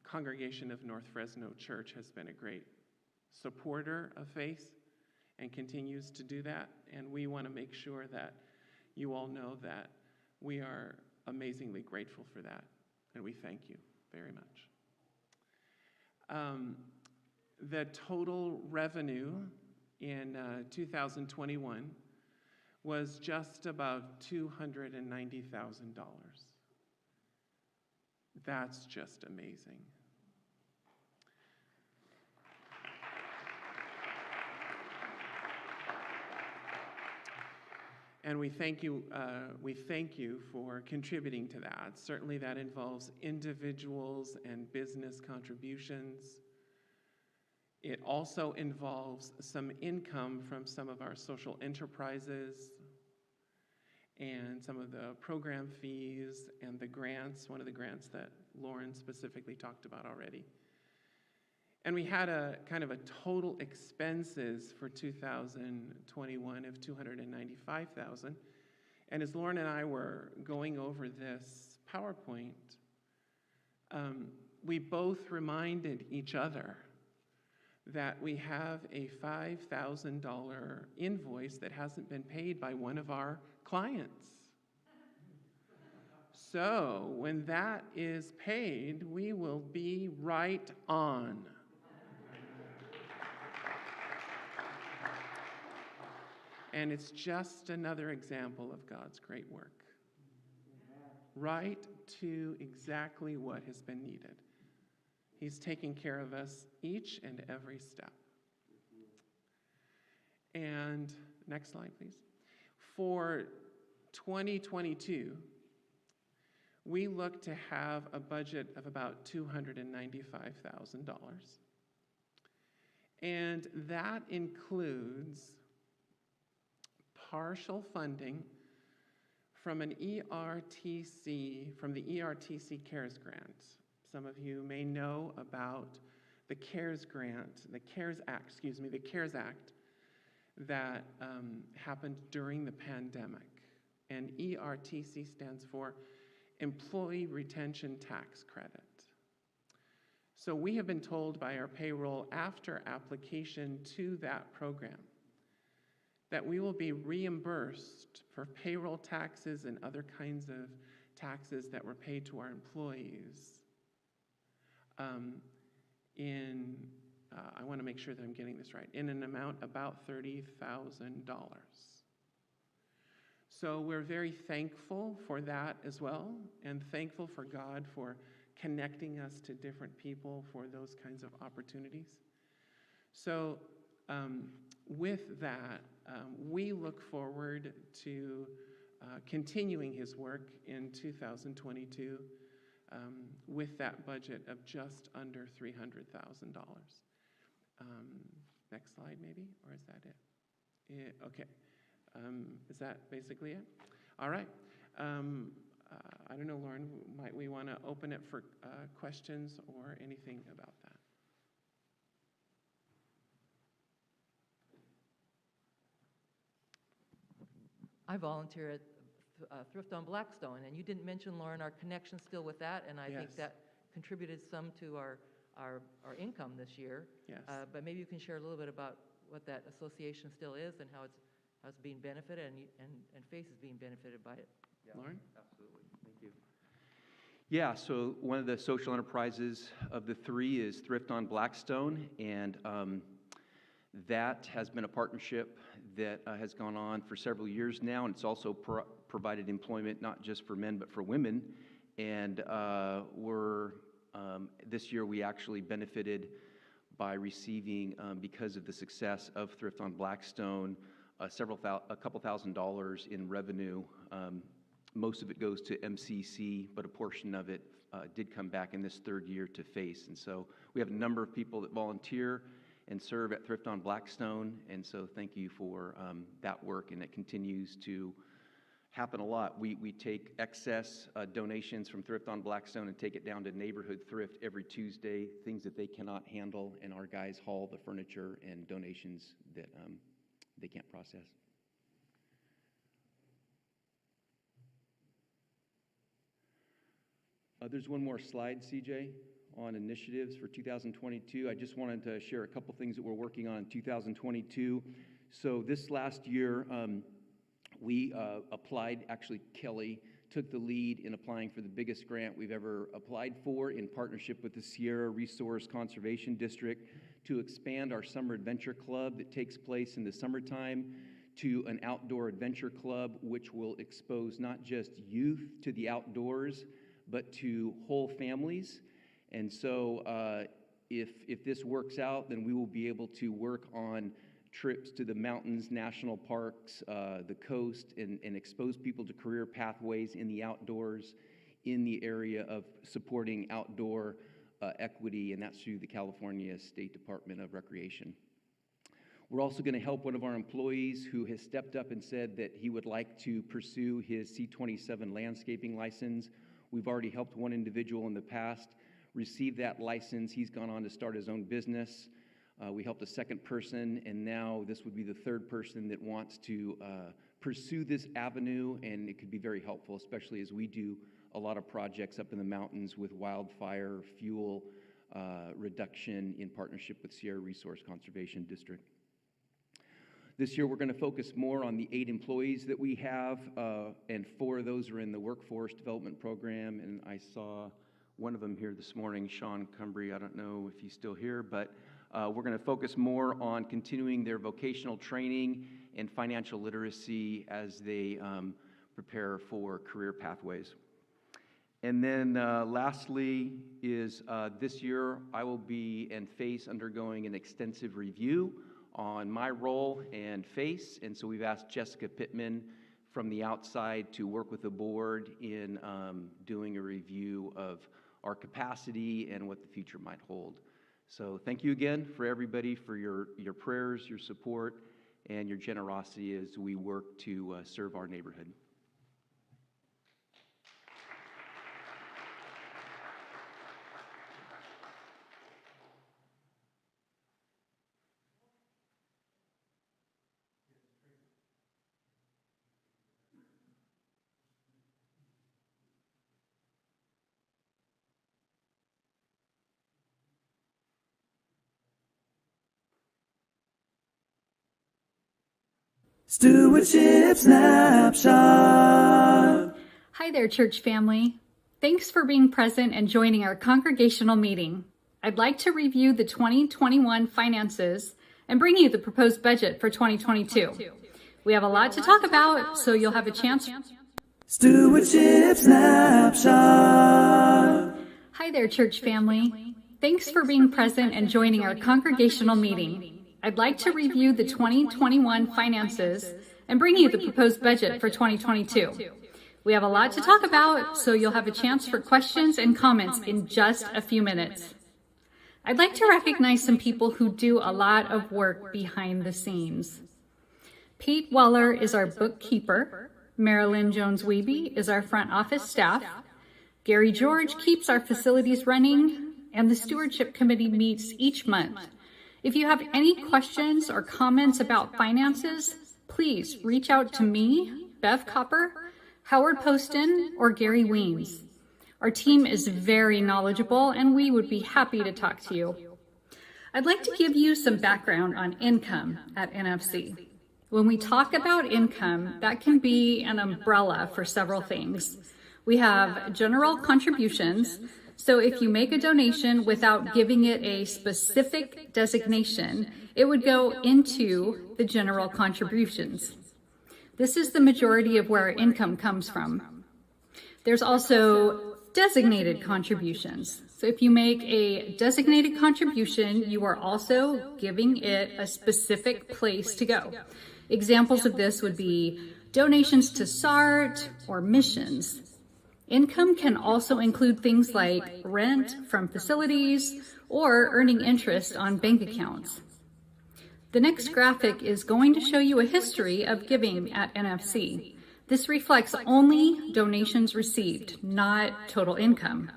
Speaker 12: congregation of North Fresno Church has been a great supporter of faith and continues to do that. And we want to make sure that you all know that we are amazingly grateful for that. And we thank you very much. The total revenue in 2021 was just about $290,000. That's just amazing. And we thank you for contributing to that. Certainly that involves individuals and business contributions. It also involves some income from some of our social enterprises and some of the program fees and the grants, one of the grants that Lauren specifically talked about already. And we had a kind of a total expenses for 2021 of $295,000. And as Lauren and I were going over this PowerPoint, we both reminded each other that we have a $5,000 invoice that hasn't been paid by one of our clients. So when that is paid, we will be right on. And it's just another example of God's great work. Right to exactly what has been needed. He's taking care of us each and every step. And next slide, please. For 2022, we look to have a budget of about $295,000. And that includes partial funding from an ERTC, from the ERTC CARES grant. Some of you may know about the CARES grant, the CARES Act that happened during the pandemic. And ERTC stands for Employee Retention Tax Credit. So we have been told by our payroll after application to that program that we will be reimbursed for payroll taxes and other kinds of taxes that were paid to our employees I want to make sure that I'm getting this right, in an amount about $30,000. So we're very thankful for that as well, and thankful for God for connecting us to different people for those kinds of opportunities. So with that, we look forward to continuing his work in 2022 with that budget of just under $300,000. Next slide, maybe, or is that it? Okay. Is that basically it? All right. I don't know, Lauren, might we want to open it for questions or anything about that?
Speaker 13: I volunteer at Thrift on Blackstone, and you didn't mention, Lauren, our connection still with that, and I think that contributed some to our income this year.
Speaker 12: Yes.
Speaker 13: But maybe you can share a little bit about what that association still is and how it's being benefited and Faith is being benefited by it.
Speaker 11: Yeah,
Speaker 12: Lauren?
Speaker 11: Absolutely. Thank you. Yeah, so one of the social enterprises of the three is Thrift on Blackstone, and that has been a partnership that has gone on for several years now, and it's also provided employment not just for men but for women. And this year we actually benefited by receiving, because of the success of Thrift on Blackstone, a couple $1,000s in revenue. Most of it goes to MCC, but a portion of it did come back in this third year to FACE. And so we have a number of people that volunteer and serve at Thrift on Blackstone, and so thank you for that work, and it continues to happen a lot. We take excess donations from Thrift on Blackstone and take it down to neighborhood thrift every Tuesday, things that they cannot handle, and our guys haul the furniture and donations that they can't process. There's one more slide, CJ, on initiatives for 2022. I just wanted to share a couple things that we're working on in 2022. So this last year, we applied, actually Kelly took the lead in applying for the biggest grant we've ever applied for in partnership with the Sierra Resource Conservation District to expand our summer adventure club that takes place in the summertime to an outdoor adventure club, which will expose not just youth to the outdoors, but to whole families. And so if this works out, then we will be able to work on trips to the mountains, national parks, the coast, and expose people to career pathways in the outdoors in the area of supporting outdoor equity, and that's through the California State Department of Recreation. We're also going to help one of our employees who has stepped up and said that he would like to pursue his C27 landscaping license. We've already helped one individual in the past receive that license. He's gone on to start his own business. We helped a second person, and now this would be the third person that wants to pursue this avenue, and it could be very helpful, especially as we do a lot of projects up in the mountains with wildfire fuel reduction in partnership with Sierra Resource Conservation District. This year, we're going to focus more on the 8 employees that we have, and 4 of those are in the Workforce Development Program, and I saw one of them here this morning, Sean Cumbry. I don't know if he's still here, but we're going to focus more on continuing their vocational training and financial literacy as they prepare for career pathways. And then lastly is this year, I will be and FACE undergoing an extensive review on my role and FACE, and so we've asked Jessica Pittman from the outside to work with the board in doing a review of our capacity and what the future might hold. So thank you again for everybody for your prayers, your support, and your generosity as we work to serve our neighborhood.
Speaker 14: Stewardship Snapshot.
Speaker 15: Hi there, church family. Thanks for being present and joining our congregational meeting. I'd like to review the 2021 finances and bring you the proposed budget for 2022. We have a lot to talk about, so you'll have a chance.
Speaker 14: Stewardship Snapshot.
Speaker 15: Hi there, church family. Thanks for being present and joining our congregational meeting. I'd like to review the 2021 finances and bring you the proposed budget for 2022. We have a lot to talk about, so you'll have a chance for questions and comments in just a few minutes. I'd like to recognize some people who do a lot of work behind the scenes. Pete Weller is our bookkeeper. Marilyn Jones-Wiebe is our front office staff. Gary George keeps our facilities running, and the Stewardship Committee meets each month. If you have any questions or comments about finances, please reach out to me, Bev Copper, Howard Poston, or Gary Weems. Our team is very knowledgeable, and we would be happy to talk to you. I'd like to give you some background on income at NFC. When we talk about income, that can be an umbrella for several things. We have general contributions. So if you make a donation without giving it a specific designation, it would go into the general contributions. This is the majority of where our income comes from. There's also designated contributions. So if you make a designated contribution, you are also giving it a specific place to go. Examples of this would be donations to SART or missions. Income can also include things like rent from facilities or earning interest on bank accounts. The next graphic is going to show you a history of giving at NFC. This reflects only donations received, not total income.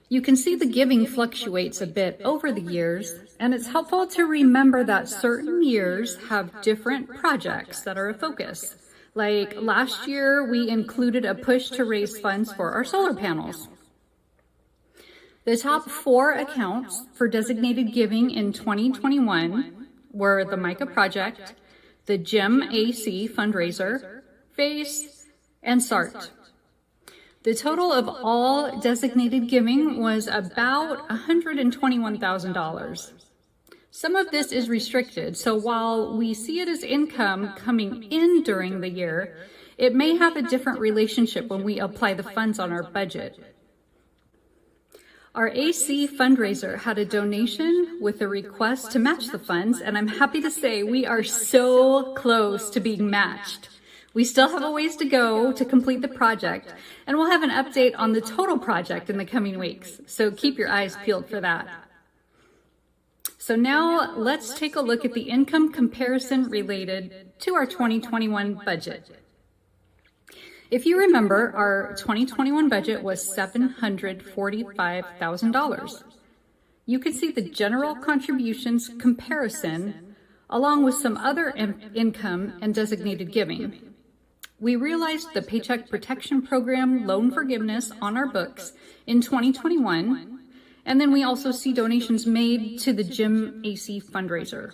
Speaker 15: You can see the giving fluctuates a bit over the years, and it's helpful to remember that certain years have different projects that are a focus. Like last year, we included a push to raise funds for our solar panels. The top 4 accounts for designated giving in 2021 were the Mica project, the Gym AC fundraiser, FACE, and SART. The total of all designated giving was about $121,000. Some of this is restricted, so while we see it as income coming in during the year, it may have a different relationship when we apply the funds on our budget. Our AC fundraiser had a donation with a request to match the funds, and I'm happy to say we are so close to being matched. We still have a ways to go to complete the project, and we'll have an update on the total project in the coming weeks, so keep your eyes peeled for that. So now let's take a look at the income comparison related to our 2021 budget. If you remember, our 2021 budget was $745,000. You can see the general contributions comparison along with some other income and designated giving. We realized the Paycheck Protection Program loan forgiveness on our books in 2021, and then we also see donations made to the Gym AC fundraiser.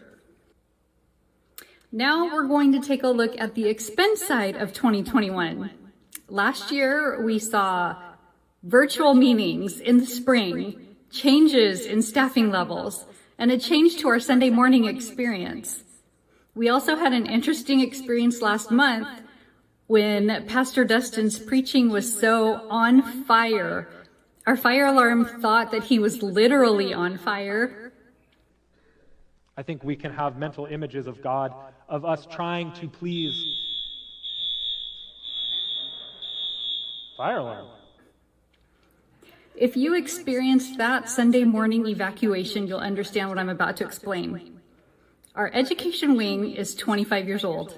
Speaker 15: Now we're going to take a look at the expense side of 2021. Last year, we saw virtual meetings in the spring, changes in staffing levels, and a change to our Sunday morning experience. We also had an interesting experience last month when Pastor Dustin's preaching was so on fire. Our fire alarm thought that he was literally on fire.
Speaker 16: I think we can have mental images of God, of us trying to please. Fire alarm.
Speaker 15: If you experienced that Sunday morning evacuation, you'll understand what I'm about to explain. Our education wing is 25 years old.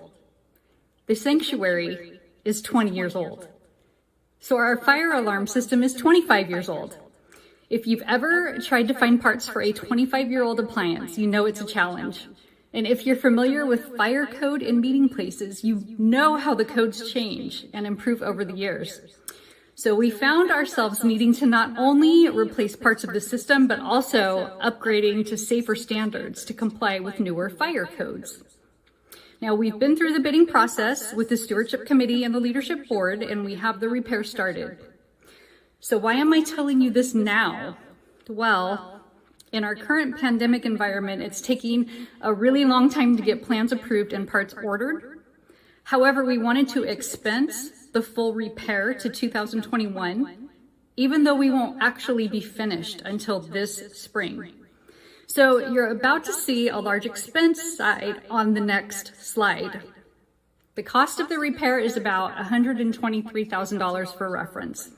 Speaker 15: The sanctuary is 20 years old. So our fire alarm system is 25 years old. If you've ever tried to find parts for a 25-year-old appliance, you know it's a challenge. And if you're familiar with fire code in meeting places, you know how the codes change and improve over the years. So we found ourselves needing to not only replace parts of the system, but also upgrading to safer standards to comply with newer fire codes. Now, we've been through the bidding process with the Stewardship Committee and the Leadership Board, and we have the repair started. So why am I telling you this now? Well, in our current pandemic environment, it's taking a really long time to get plans approved and parts ordered. However, we wanted to expense the full repair to 2021, even though we won't actually be finished until this spring. So you're about to see a large expense side on the next slide. The cost of the repair is about $123,000 for reference.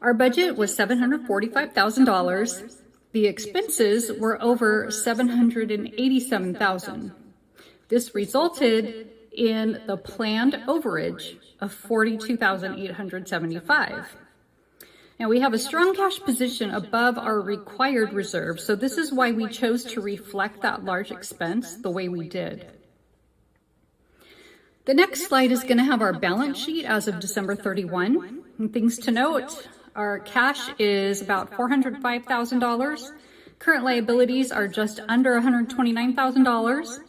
Speaker 15: Our budget was $745,000. The expenses were over $787,000. This resulted in the planned overage of $42,875. Now, we have a strong cash position above our required reserve, so this is why we chose to reflect that large expense the way we did. The next slide is going to have our balance sheet as of December 31. And things to note, our cash is about $405,000. Current liabilities are just under $129,000.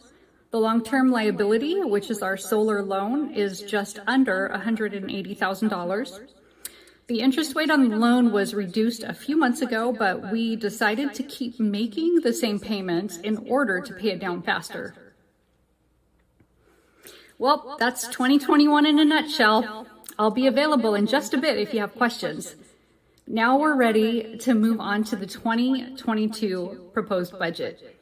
Speaker 15: The long-term liability, which is our solar loan, is just under $180,000. The interest rate on the loan was reduced a few months ago, but we decided to keep making the same payments in order to pay it down faster. Well, that's 2021 in a nutshell. I'll be available in just a bit if you have questions. Now we're ready to move on to the 2022 proposed budget.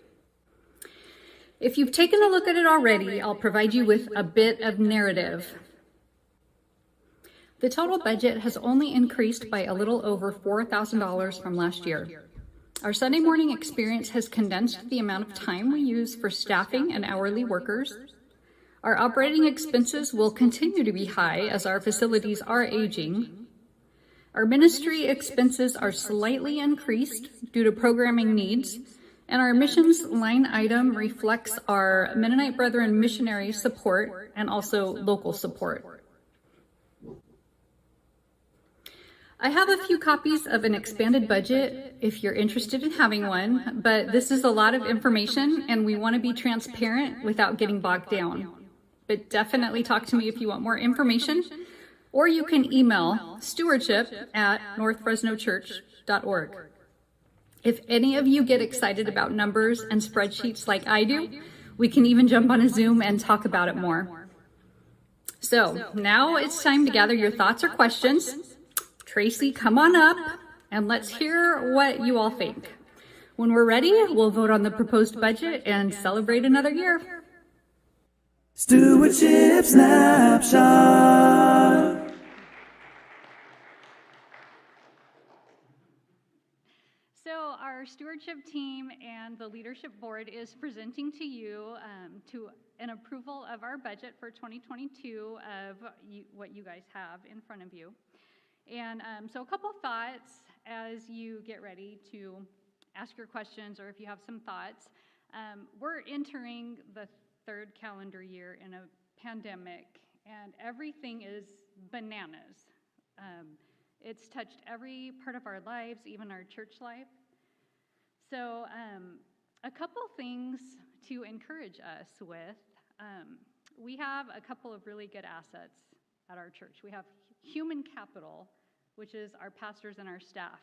Speaker 15: If you've taken a look at it already, I'll provide you with a bit of narrative. The total budget has only increased by a little over $4,000 from last year. Our Sunday morning experience has condensed the amount of time we use for staffing and hourly workers. Our operating expenses will continue to be high as our facilities are aging. Our ministry expenses are slightly increased due to programming needs, and our missions line item reflects our Mennonite Brethren missionary support and also local support. I have a few copies of an expanded budget if you're interested in having one, but this is a lot of information and we want to be transparent without getting bogged down. But definitely talk to me if you want more information, or you can email stewardship@northfresnochurch.org. If any of you get excited about numbers and spreadsheets like I do, we can even jump on a Zoom and talk about it more. So now it's time to gather your thoughts or questions. Tracy, come on up and let's hear what you all think. When we're ready, we'll vote on the proposed budget and celebrate another year.
Speaker 14: Stewardship Snapshot.
Speaker 15: So our stewardship team and the leadership board is presenting to you to an approval of our budget for 2022 of what you guys have in front of you. And so a couple thoughts as you get ready to ask your questions, or if you have some thoughts. We're entering the third calendar year in a pandemic, and everything is bananas. It's touched every part of our lives, even our church life. So a couple things to encourage us with. We have a couple of really good assets at our church. We have human capital, which is our pastors and our staff,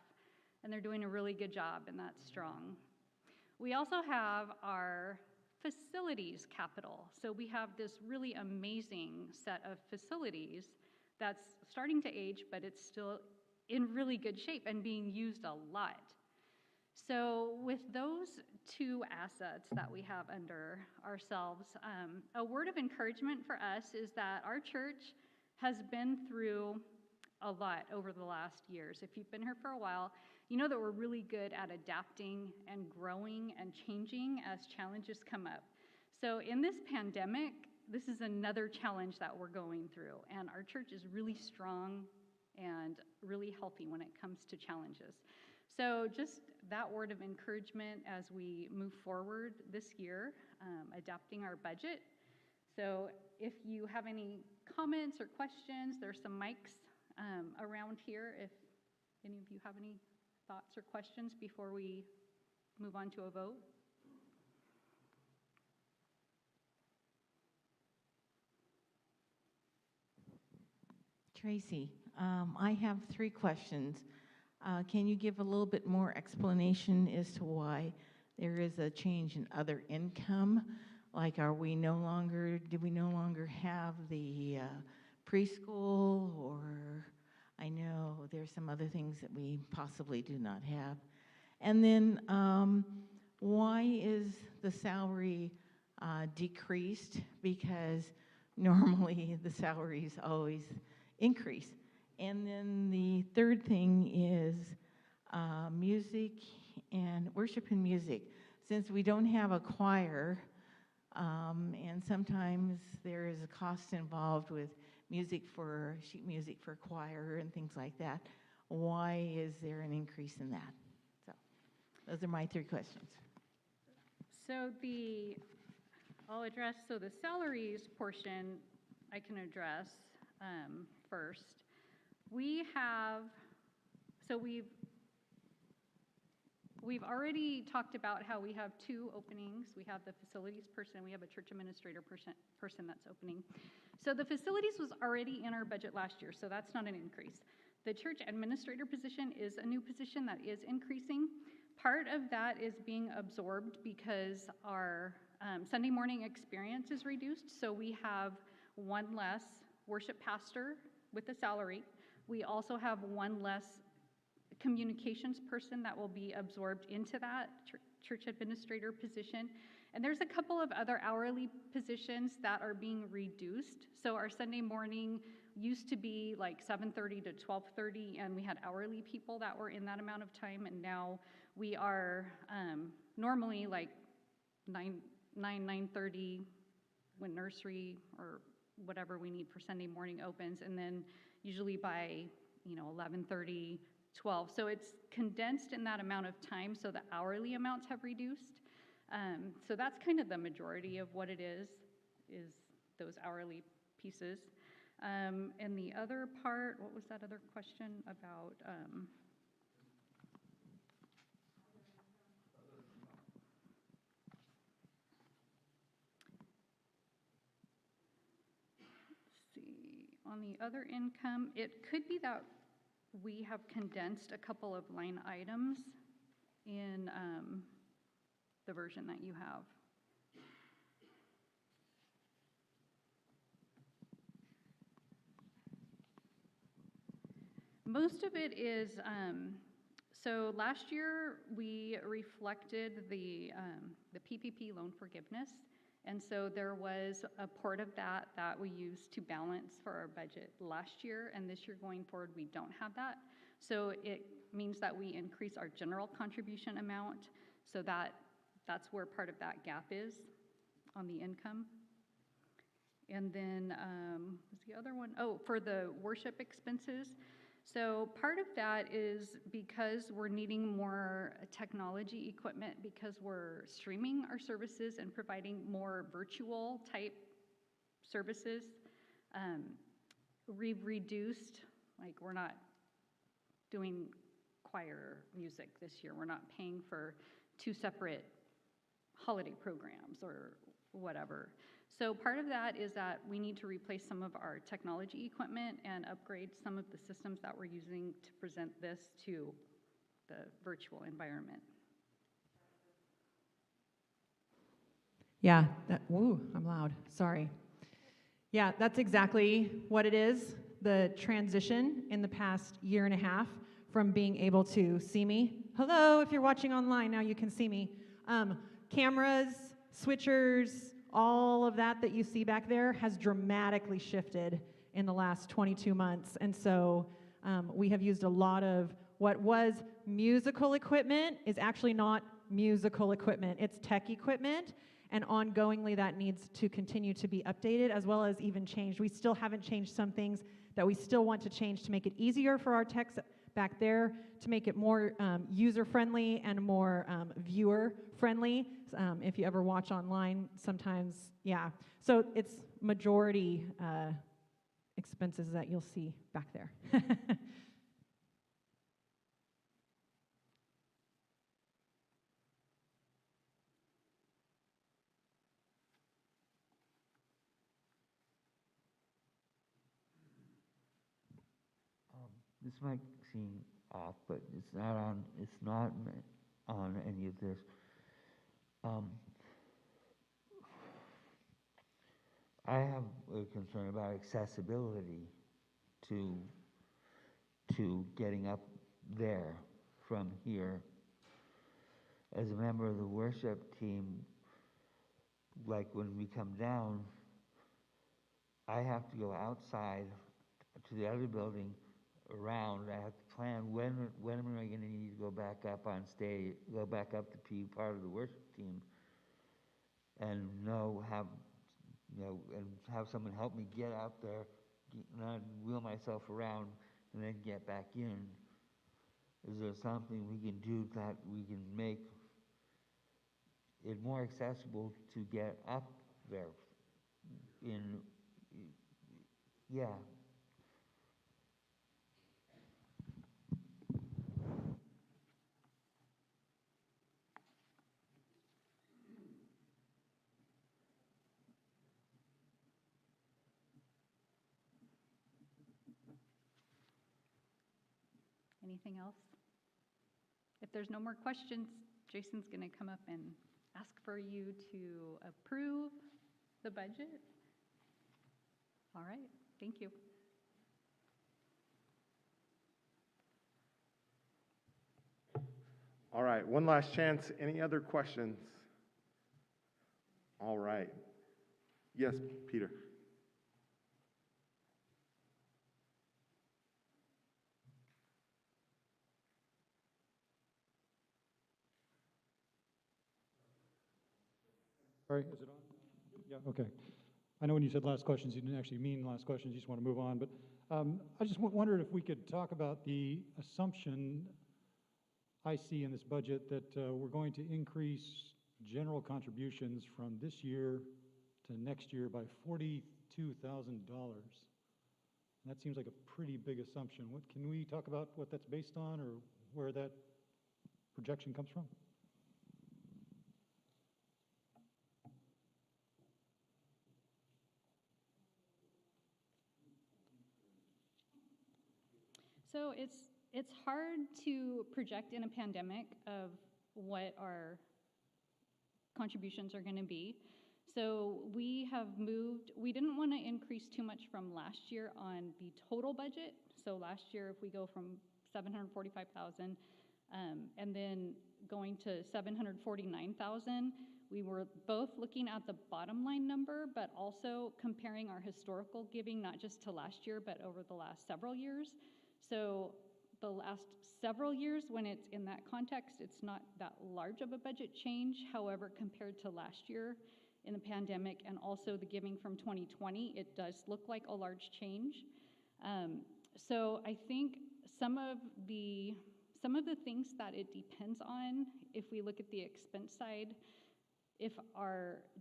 Speaker 15: and they're doing a really good job, and that's strong. We also have our facilities capital. So we have this really amazing set of facilities that's starting to age, but it's still in really good shape and being used a lot. So with those two assets that we have under ourselves, a word of encouragement for us is that our church has been through a lot over the last years. If you've been here for a while, you know that we're really good at adapting and growing and changing as challenges come up. So in this pandemic, this is another challenge that we're going through, and our church is really strong and really healthy when it comes to challenges. So just that word of encouragement as we move forward this year, adapting our budget. So if you have any comments or questions, there's some mics around here if any of you have any thoughts or questions before we move on to a vote.
Speaker 17: Tracy, I have 3 questions. Can you give a little bit more explanation as to why there is a change in other income? Like, do we no longer have the preschool, or I know there's some other things that we possibly do not have. And then why is the salary decreased? Because normally the salaries always increase. And then the third thing is music and worship and music. Since we don't have a choir, and sometimes there is a cost involved with sheet music for choir and things like that, why is there an increase in that? So those are my 3 questions.
Speaker 15: So I'll address, so the salaries portion I can address first. We've already talked about how we have 2 openings. We have the facilities person, and we have a church administrator person that's opening. So the facilities was already in our budget last year, so that's not an increase. The church administrator position is a new position that is increasing. Part of that is being absorbed because our Sunday morning experience is reduced, so we have 1 less worship pastor with a salary. We also have 1 less communications person that will be absorbed into that church administrator position. And there's a couple of other hourly positions that are being reduced. So our Sunday morning used to be like 7:30 to 12:30, and we had hourly people that were in that amount of time, and now We are normally like 9:30 when nursery or whatever we need for Sunday morning opens, and then usually by 11:30, 12. So it's condensed in that amount of time, so the hourly amounts have reduced. So that's kind of the majority of what it is those hourly pieces. And the other part, what was that other question about? Let's see, on the other income, it could be that we have condensed a couple of line items in the version that you have. Most of it is, so last year we reflected the PPP loan forgiveness, and so there was a part of that we used to balance for our budget last year, and this year going forward we don't have that. So it means that we increase our general contribution amount, so that's where part of that gap is on the income. And then, what's the other one? Oh, for the worship expenses. So part of that is because we're needing more technology equipment because we're streaming our services and providing more virtual type services. We've reduced, like we're not doing choir music this year. We're not paying for 2 separate holiday programs or whatever. So part of that is that we need to replace some of our technology equipment and upgrade some of the systems that we're using to present this to the virtual environment.
Speaker 18: Yeah, I'm loud, sorry. Yeah, that's exactly what it is, the transition in the past year and a half from being able to see me. Hello, if you're watching online, now you can see me. Cameras, switchers, all of that you see back there has dramatically shifted in the last 22 months. And so we have used a lot of what was musical equipment is actually not musical equipment. It's tech equipment. And ongoingly that needs to continue to be updated as well as even changed. We still haven't changed some things that we still want to change to make it easier for our techs back there, to make it more user-friendly and more viewer-friendly. If you ever watch online, sometimes, yeah. So it's majority expenses that you'll see back there.
Speaker 5: This might seem off, but it's not on any of this. I have a concern about accessibility to getting up there from here. As a member of the worship team, like when we come down, I have to go outside to the other building around. I have to plan when am I going to need to go back up on stage, go back up to be part of the worship team, and have someone help me get out there, not wheel myself around, and then get back in. Is there something we can do that we can make it more accessible to get up there? Yeah.
Speaker 15: Anything else? If there's no more questions, Jason's going to come up and ask for you to approve the budget. All right, thank you.
Speaker 1: All right, one last chance. Any other questions? All right. Yes, Peter.
Speaker 19: Sorry, is it on? Yeah, okay. I know when you said last questions, you didn't actually mean last questions, you just want to move on, but I just wondered if we could talk about the assumption I see in this budget that we're going to increase general contributions from this year to next year by $42,000. That seems like a pretty big assumption. Can we talk about what that's based on or where that projection comes from?
Speaker 15: So it's hard to project in a pandemic of what our contributions are going to be. So we have moved, we didn't want to increase too much from last year on the total budget. So last year, if we go from 745,000 and then going to 749,000, we were both looking at the bottom line number, but also comparing our historical giving, not just to last year, but over the last several years. So the last several years, when it's in that context, it's not that large of a budget change. However, compared to last year in the pandemic and also the giving from 2020, it does look like a large change. So I think some of the things that it depends on, if we look at the expense side,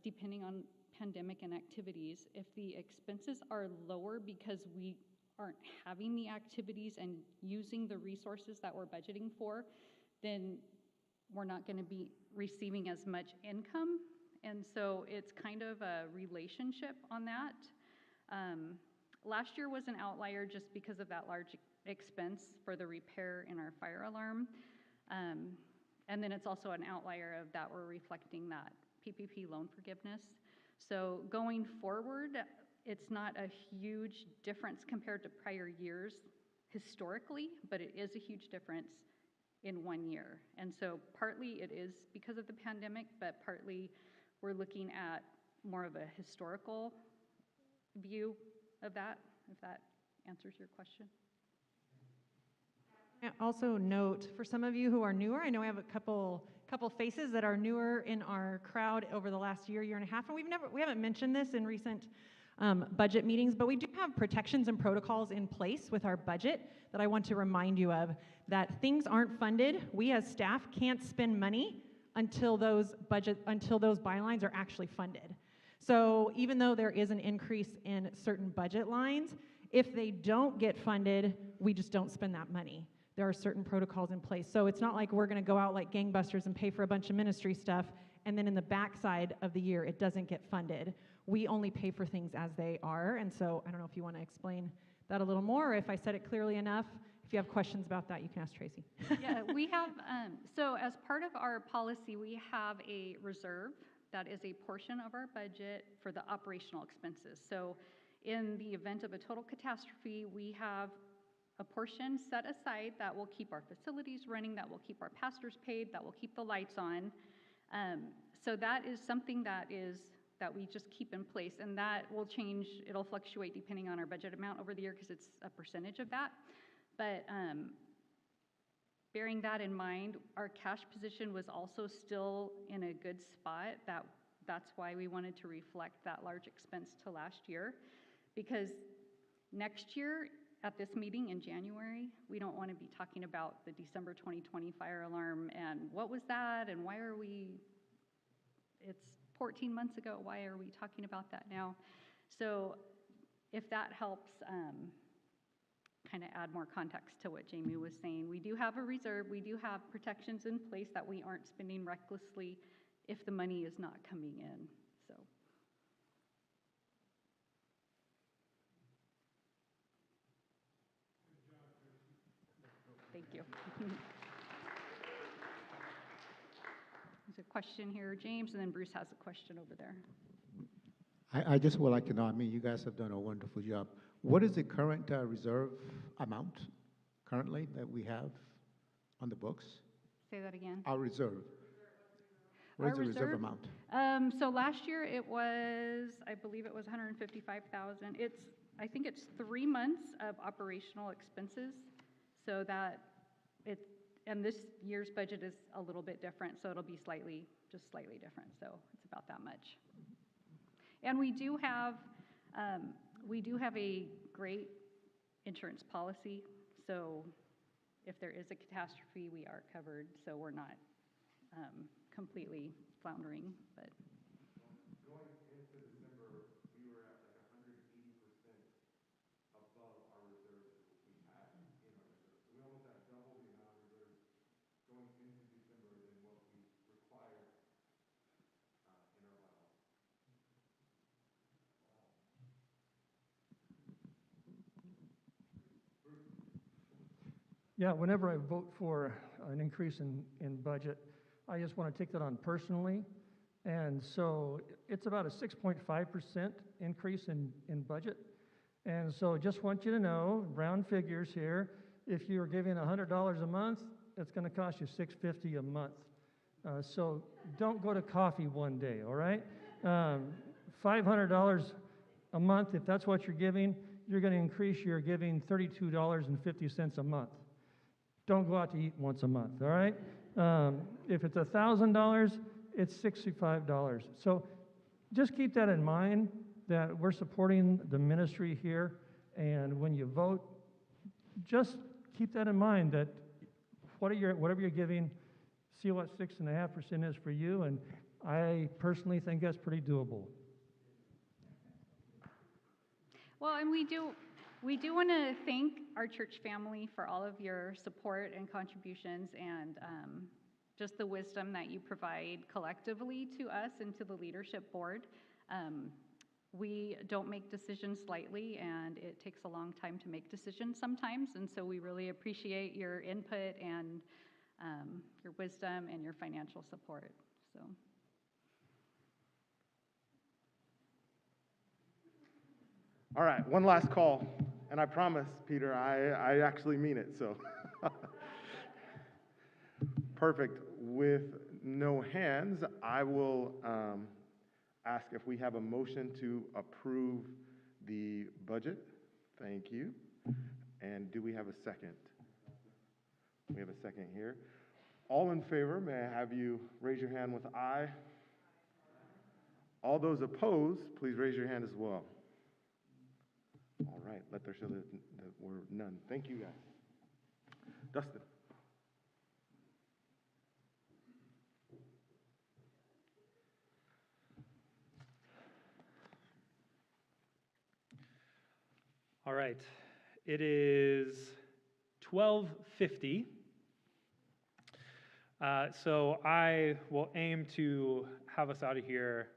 Speaker 15: depending on pandemic and activities, if the expenses are lower because we aren't having the activities and using the resources that we're budgeting for, then we're not going to be receiving as much income. And so it's kind of a relationship on that. Last year was an outlier just because of that large expense for the repair in our fire alarm. And then it's also an outlier of that we're reflecting that PPP loan forgiveness. So going forward, it's not a huge difference compared to prior years historically, but it is a huge difference in 1 year. And so partly it is because of the pandemic, but partly we're looking at more of a historical view of that, if that answers your question.
Speaker 18: Also note, for some of you who are newer, I know we have a couple faces that are newer in our crowd over the last year and a half, and we haven't mentioned this in recent budget meetings, but we do have protections and protocols in place with our budget that I want to remind you of, that things aren't funded. We as staff can't spend money until those bylines are actually funded. So even though there is an increase in certain budget lines, if they don't get funded, we just don't spend that money. There are certain protocols in place. So it's not like we're going to go out like gangbusters and pay for a bunch of ministry stuff, and then in the backside of the year, it doesn't get funded. We only pay for things as they are. And so I don't know if you want to explain that a little more, or if I said it clearly enough. If you have questions about that, you can ask Tracy.
Speaker 15: Yeah, we have, so as part of our policy, we have a reserve that is a portion of our budget for the operational expenses. So in the event of a total catastrophe, we have a portion set aside that will keep our facilities running, that will keep our pastors paid, that will keep the lights on. So that is something that we just keep in place, and that will change. It'll fluctuate depending on our budget amount over the year because it's a percentage of that. But bearing that in mind, our cash position was also still in a good spot. That's why we wanted to reflect that large expense to last year, because next year at this meeting in January, we don't want to be talking about the December 2020 fire alarm and what was that and why are we, it's 14 months ago, why are we talking about that now? So if that helps kind of add more context to what Jamie was saying, we do have a reserve, we do have protections in place that we aren't spending recklessly if the money is not coming in. So. Thank you. There's a question here, James, and then Bruce has a question over there.
Speaker 20: I just would like to know, I mean, you guys have done a wonderful job. What is the current reserve amount currently that we have on the books?
Speaker 15: Say that again.
Speaker 20: Our reserve. What is the reserve amount?
Speaker 15: So last year it was, I believe it was 155,000. I think it's 3 months of operational expenses, so that
Speaker 21: and this year's budget is a little bit different, so it'll be just slightly different, so it's about that much. And we do have a great insurance policy, so if there is a catastrophe, we are covered, so we're not completely floundering, but.
Speaker 1: Going into December, we were at like 180% above our reserves that we had in our reserves. So we almost had double the amount of reserves going into December than what we required in our bylaws.
Speaker 22: Yeah, whenever I vote for an increase in budget, I just want to take that on personally. And so it's about a 6.5% increase in budget. And so just want you to know, round figures here, if you're giving $100 a month, it's going to cost you $6.50 a month. So don't go to coffee one day, all right? $500 a month, if that's what you're giving, you're going to increase your giving $32.50 a month. Don't go out to eat once a month, all right? If it's $1,000, it's $65. So just keep that in mind, that we're supporting the ministry here, and when you vote, just keep that in mind, that whatever you're giving, see what 6.5% is for you, and I personally think that's pretty doable.
Speaker 21: Well, and we do want to thank our church family for all of your support and contributions, and just the wisdom that you provide collectively to us and to the leadership board. We don't make decisions lightly, and it takes a long time to make decisions sometimes, and so we really appreciate your input and your wisdom and your financial support. So.
Speaker 1: All right, one last call, and I promise, Peter, I actually mean it, so. Perfect. With no hands, I will ask if we have a motion to approve the budget. Thank you. And do we have a second? We have a second here. All in favor, may I have you raise your hand with aye? All those opposed, please raise your hand as well. All right, let there show that we're none. Thank you, guys. Dustin.
Speaker 16: All right, it is 12:50. So I will aim to have us out of here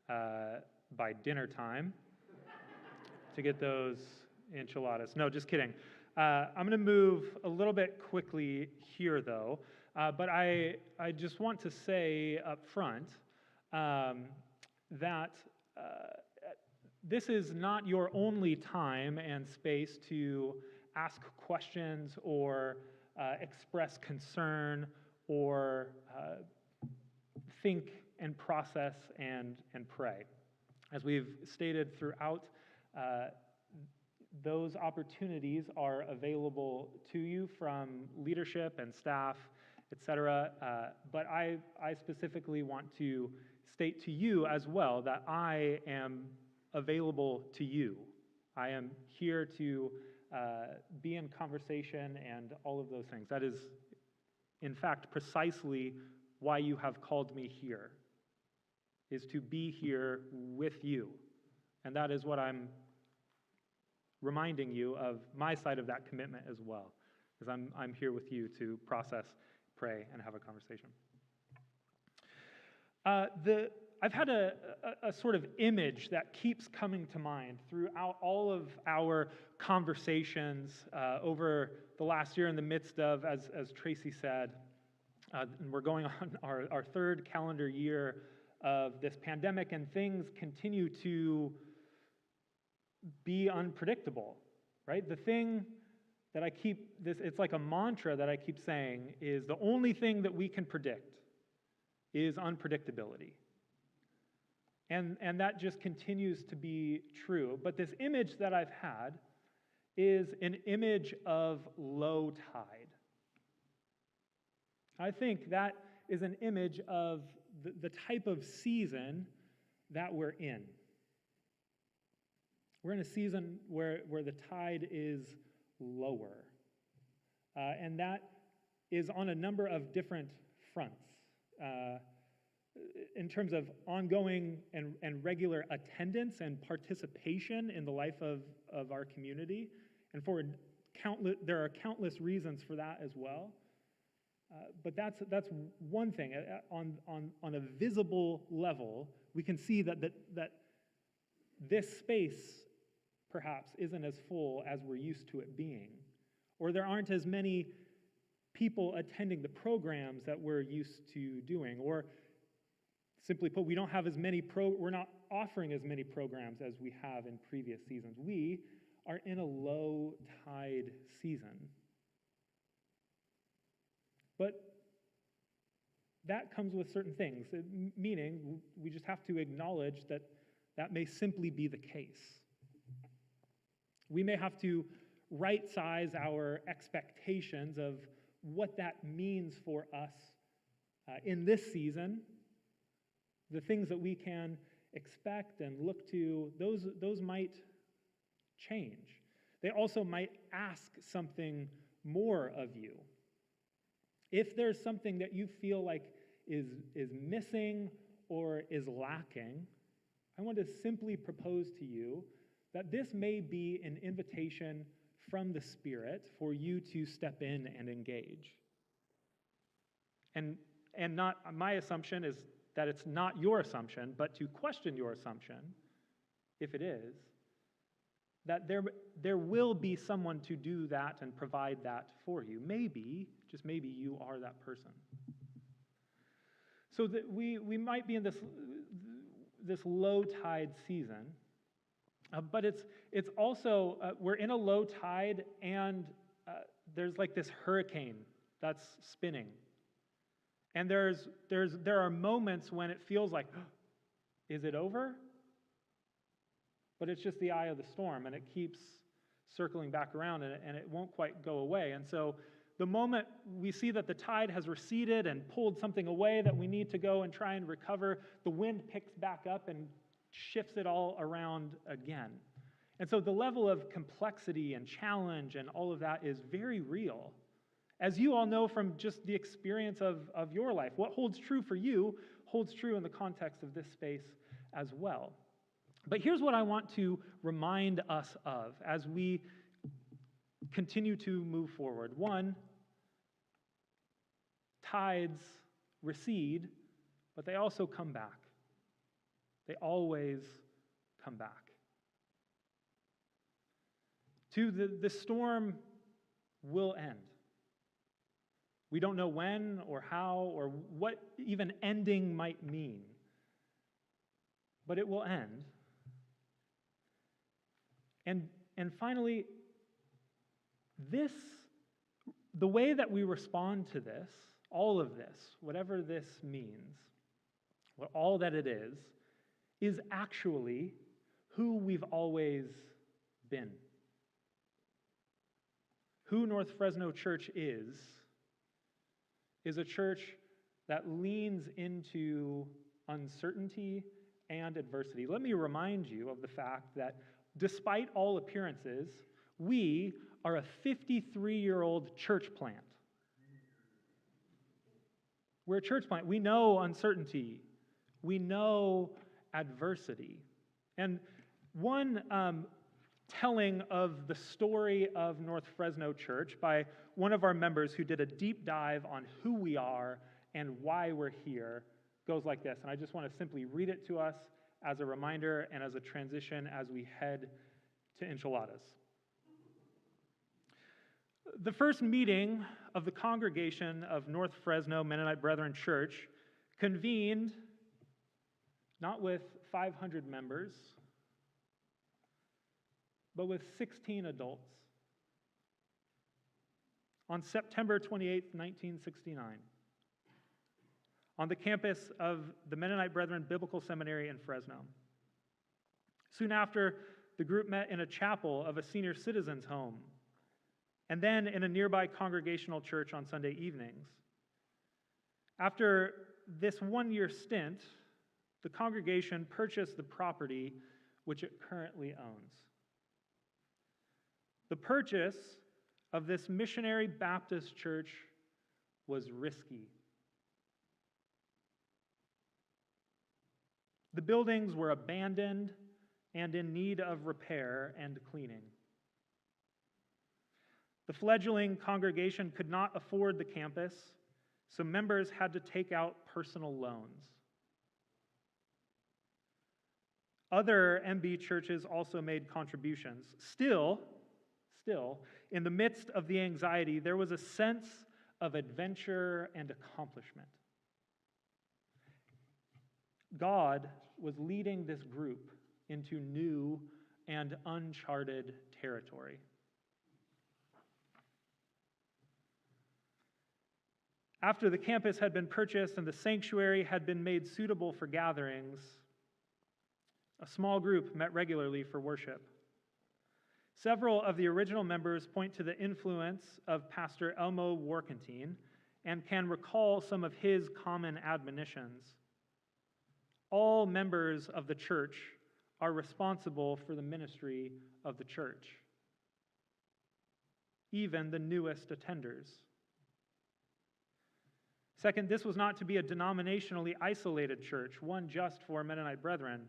Speaker 16: by dinner time to get those enchiladas. No, just kidding. I'm going to move a little bit quickly here, though. But I just want to say up front that this is not your only time and space to ask questions or express concern or think and process and pray. As we've stated throughout, those opportunities are available to you from leadership and staff, etc. But I specifically want to state to you as well that I am available to you. I am here to be in conversation and all of those things. That is, in fact, precisely why you have called me here, is to be here with you. And that is what I'm reminding you of my side of that commitment as well, because I'm here with you to process, pray, and have a conversation. I've had a sort of image that keeps coming to mind throughout all of our conversations over the last year in the midst of, as Tracy said, and we're going on our third calendar year of this pandemic, and things continue to be unpredictable, right? The thing that it's like a mantra that I keep saying is the only thing that we can predict is unpredictability. And that just continues to be true. But this image that I've had is an image of low tide. I think that is an image of the type of season that we're in. We're in a season where the tide is lower. And that is on a number of different fronts. In terms of ongoing and regular attendance and participation in the life of our community. And there are countless reasons for that as well. But that's one thing. On a visible level, we can see that this space perhaps isn't as full as we're used to it being. Or there aren't as many people attending the programs that we're used to doing. Or simply put, we don't have as many we're not offering as many programs as we have in previous seasons. We are in a low tide season. But that comes with certain things, meaning we just have to acknowledge that that may simply be the case. We may have to right-size our expectations of what that means for us in this season. The things that we can expect and look to, those might change. They also might ask something more of you. If there's something that you feel like is missing or is lacking, I want to simply propose to you that this may be an invitation from the Spirit for you to step in and engage. And not my assumption is that it's not your assumption, but to question your assumption, if it is, that there will be someone to do that and provide that for you. Maybe, just maybe, you are that person. So that we might be in this low tide season, but it's also, we're in a low tide, and there's like this hurricane that's spinning. And there are moments when it feels like, is it over? But it's just the eye of the storm, and it keeps circling back around, and it won't quite go away. And so the moment we see that the tide has receded and pulled something away that we need to go and try and recover, the wind picks back up and shifts it all around again. And so the level of complexity and challenge and all of that is very real. As you all know from just the experience of your life, what holds true for you holds true in the context of this space as well. But here's what I want to remind us of as we continue to move forward. One, tides recede, but they also come back. They always come back. Two, the storm will end. We don't know when or how or what even ending might mean, but it will end. And finally, the way that we respond to this, all of this, whatever this means, all that it is actually who we've always been. Who North Fresno Church is a church that leans into uncertainty and adversity. Let me remind you of the fact that despite all appearances, we are a 53-year-old church plant. We're a church plant. We know uncertainty. We know adversity. And one telling of the story of North Fresno Church by one of our members who did a deep dive on who we are and why we're here goes like this. And I just want to simply read it to us as a reminder and as a transition as we head to enchiladas. The first meeting of the congregation of North Fresno Mennonite Brethren Church convened not with 500 members, but with 16 adults on September 28, 1969, on the campus of the Mennonite Brethren Biblical Seminary in Fresno. Soon after, the group met in a chapel of a senior citizens' home, and then in a nearby Congregational church on Sunday evenings. After this one-year stint, the congregation purchased the property which it currently owns. The purchase of this missionary Baptist church was risky. The buildings were abandoned and in need of repair and cleaning. The fledgling congregation could not afford the campus, so members had to take out personal loans. Other MB churches also made contributions. Still, in the midst of the anxiety, there was a sense of adventure and accomplishment. God was leading this group into new and uncharted territory. After the campus had been purchased and the sanctuary had been made suitable for gatherings, a small group met regularly for worship. Several of the original members point to the influence of Pastor Elmo Warkentine and can recall some of his common admonitions. All members of the church are responsible for the ministry of the church, even the newest attenders. Second, this was not to be a denominationally isolated church, one just for Mennonite brethren,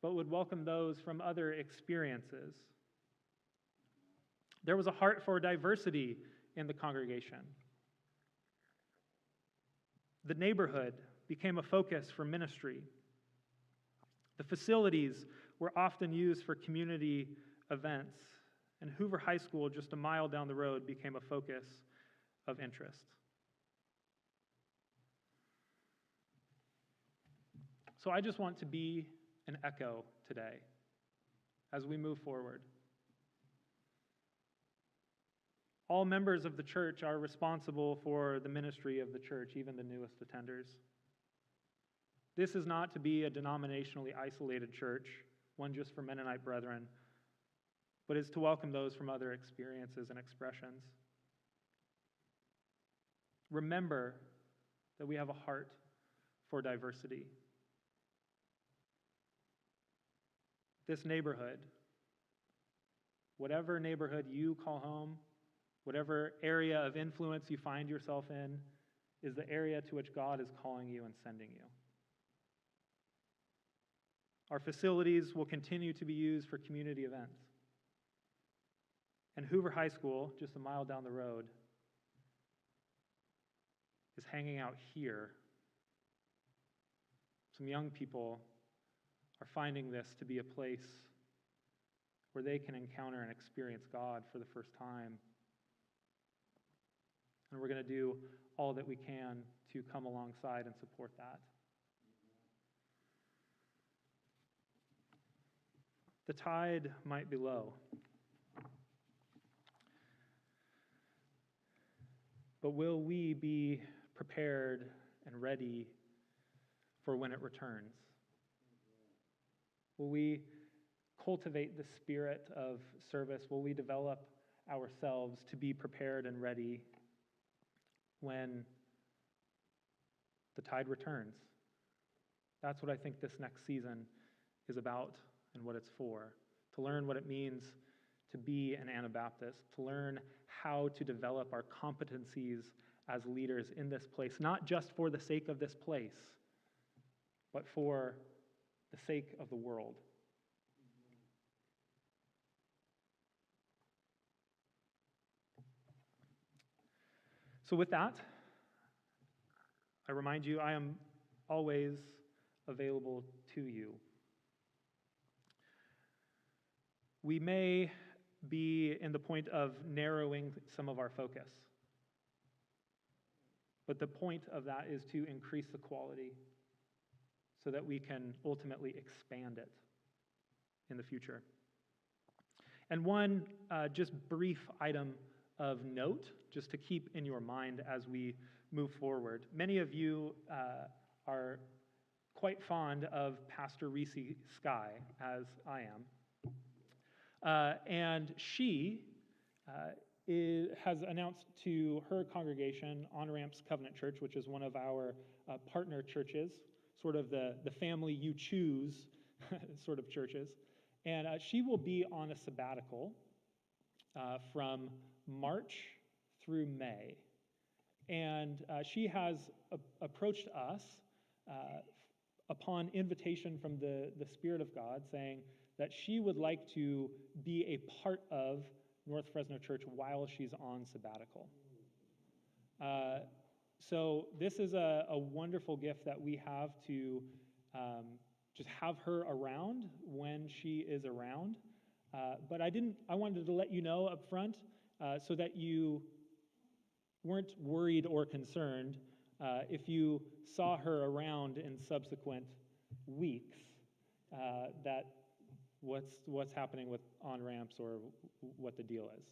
Speaker 16: but would welcome those from other experiences. There was a heart for diversity in the congregation. The neighborhood became a focus for ministry. The facilities were often used for community events, and Hoover High School, just a mile down the road, became a focus of interest. So I just want to be an echo today as we move forward. All members of the church are responsible for the ministry of the church, even the newest attenders. This is not to be a denominationally isolated church, one just for Mennonite brethren, but is to welcome those from other experiences and expressions. Remember that we have a heart for diversity. This neighborhood, whatever neighborhood you call home, whatever area of influence you find yourself in, is the area to which God is calling you and sending you. Our facilities will continue to be used for community events. And Hoover High School, just a mile down the road, is hanging out here. Some young people are finding this to be a place where they can encounter and experience God for the first time. And we're going to do all that we can to come alongside and support that. The tide might be low, but will we be prepared and ready for when it returns? Will we cultivate the spirit of service? Will we develop ourselves to be prepared and ready when the tide returns? That's what I think this next season is about and what it's for. To learn what it means to be an Anabaptist, to learn how to develop our competencies as leaders in this place, not just for the sake of this place, but for the sake of the world. So with that, I remind you, I am always available to you. We may be in the point of narrowing some of our focus, but the point of that is to increase the quality so that we can ultimately expand it in the future. And one just brief item of note, just to keep in your mind as we move forward. Many of you are quite fond of Pastor Reese Sky, as I am. And she has announced to her congregation, On Ramps Covenant Church, which is one of our partner churches, sort of the family you choose sort of churches. And she will be on a sabbatical from March through May. And she has approached us upon invitation from the Spirit of God, saying that she would like to be a part of North Fresno Church while she's on sabbatical. So this is a wonderful gift that we have to just have her around when she is around. But I wanted to let you know up front so that you weren't worried or concerned if you saw her around in subsequent weeks, that what's happening with on-ramps or what the deal is.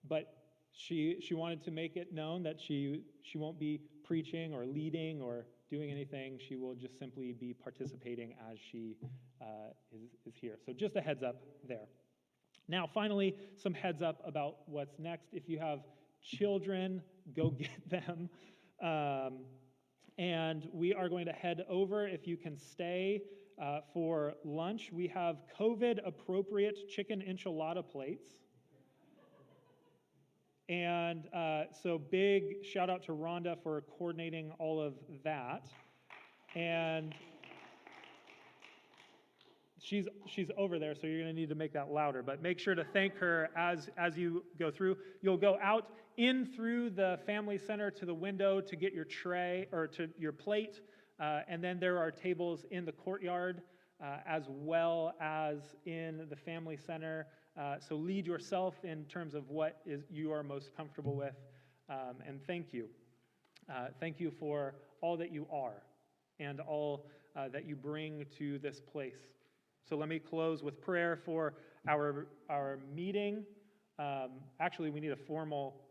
Speaker 16: But she wanted to make it known that she won't be preaching or leading or doing anything. She will just simply be participating as she is here. So just a heads up there. Now, finally, some heads up about what's next. If you have children, go get them. And we are going to head over, if you can stay, for lunch. We have COVID-appropriate chicken enchilada plates. And so big shout out to Rhonda for coordinating all of that. And she's over there, so you're going to need to make that louder. But make sure to thank her as you go through. You'll go out in through the family center to the window to get your tray or to your plate. And then there are tables in the courtyard as well as in the family center. So lead yourself in terms of what you are most comfortable with. And thank you. Thank you for all that you are and all that you bring to this place. So let me close with prayer for our meeting. Actually, we need a formal,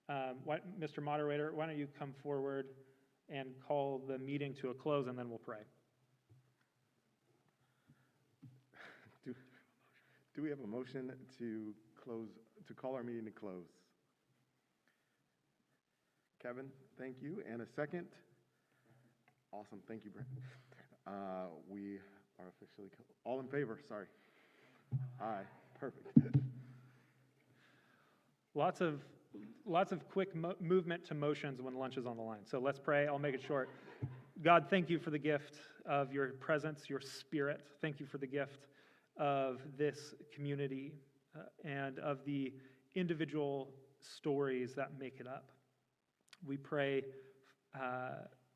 Speaker 16: Mr. Moderator, why don't you come forward and call the meeting to a close, and then we'll pray.
Speaker 1: Do we have a motion to call our meeting to close? Kevin, thank you. And a second? Awesome. Thank you, Brent. We are officially all in favor. Sorry. Aye. Perfect.
Speaker 16: Lots of quick movement to motions when lunch is on the line. So let's pray. I'll make it short. God, thank you for the gift of your presence, your Spirit. Thank you for the gift of this community and of the individual stories that make it up. We pray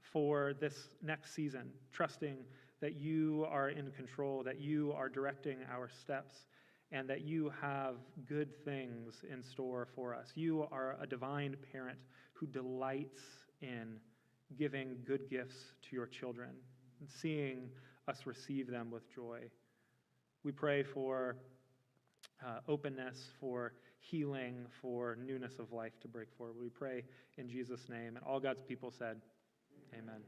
Speaker 16: for this next season, trusting that you are in control, that you are directing our steps, and that you have good things in store for us. You are a divine parent who delights in giving good gifts to your children and seeing us receive them with joy. We pray for openness, for healing, for newness of life to break forward. We pray in Jesus' name. And all God's people said, amen.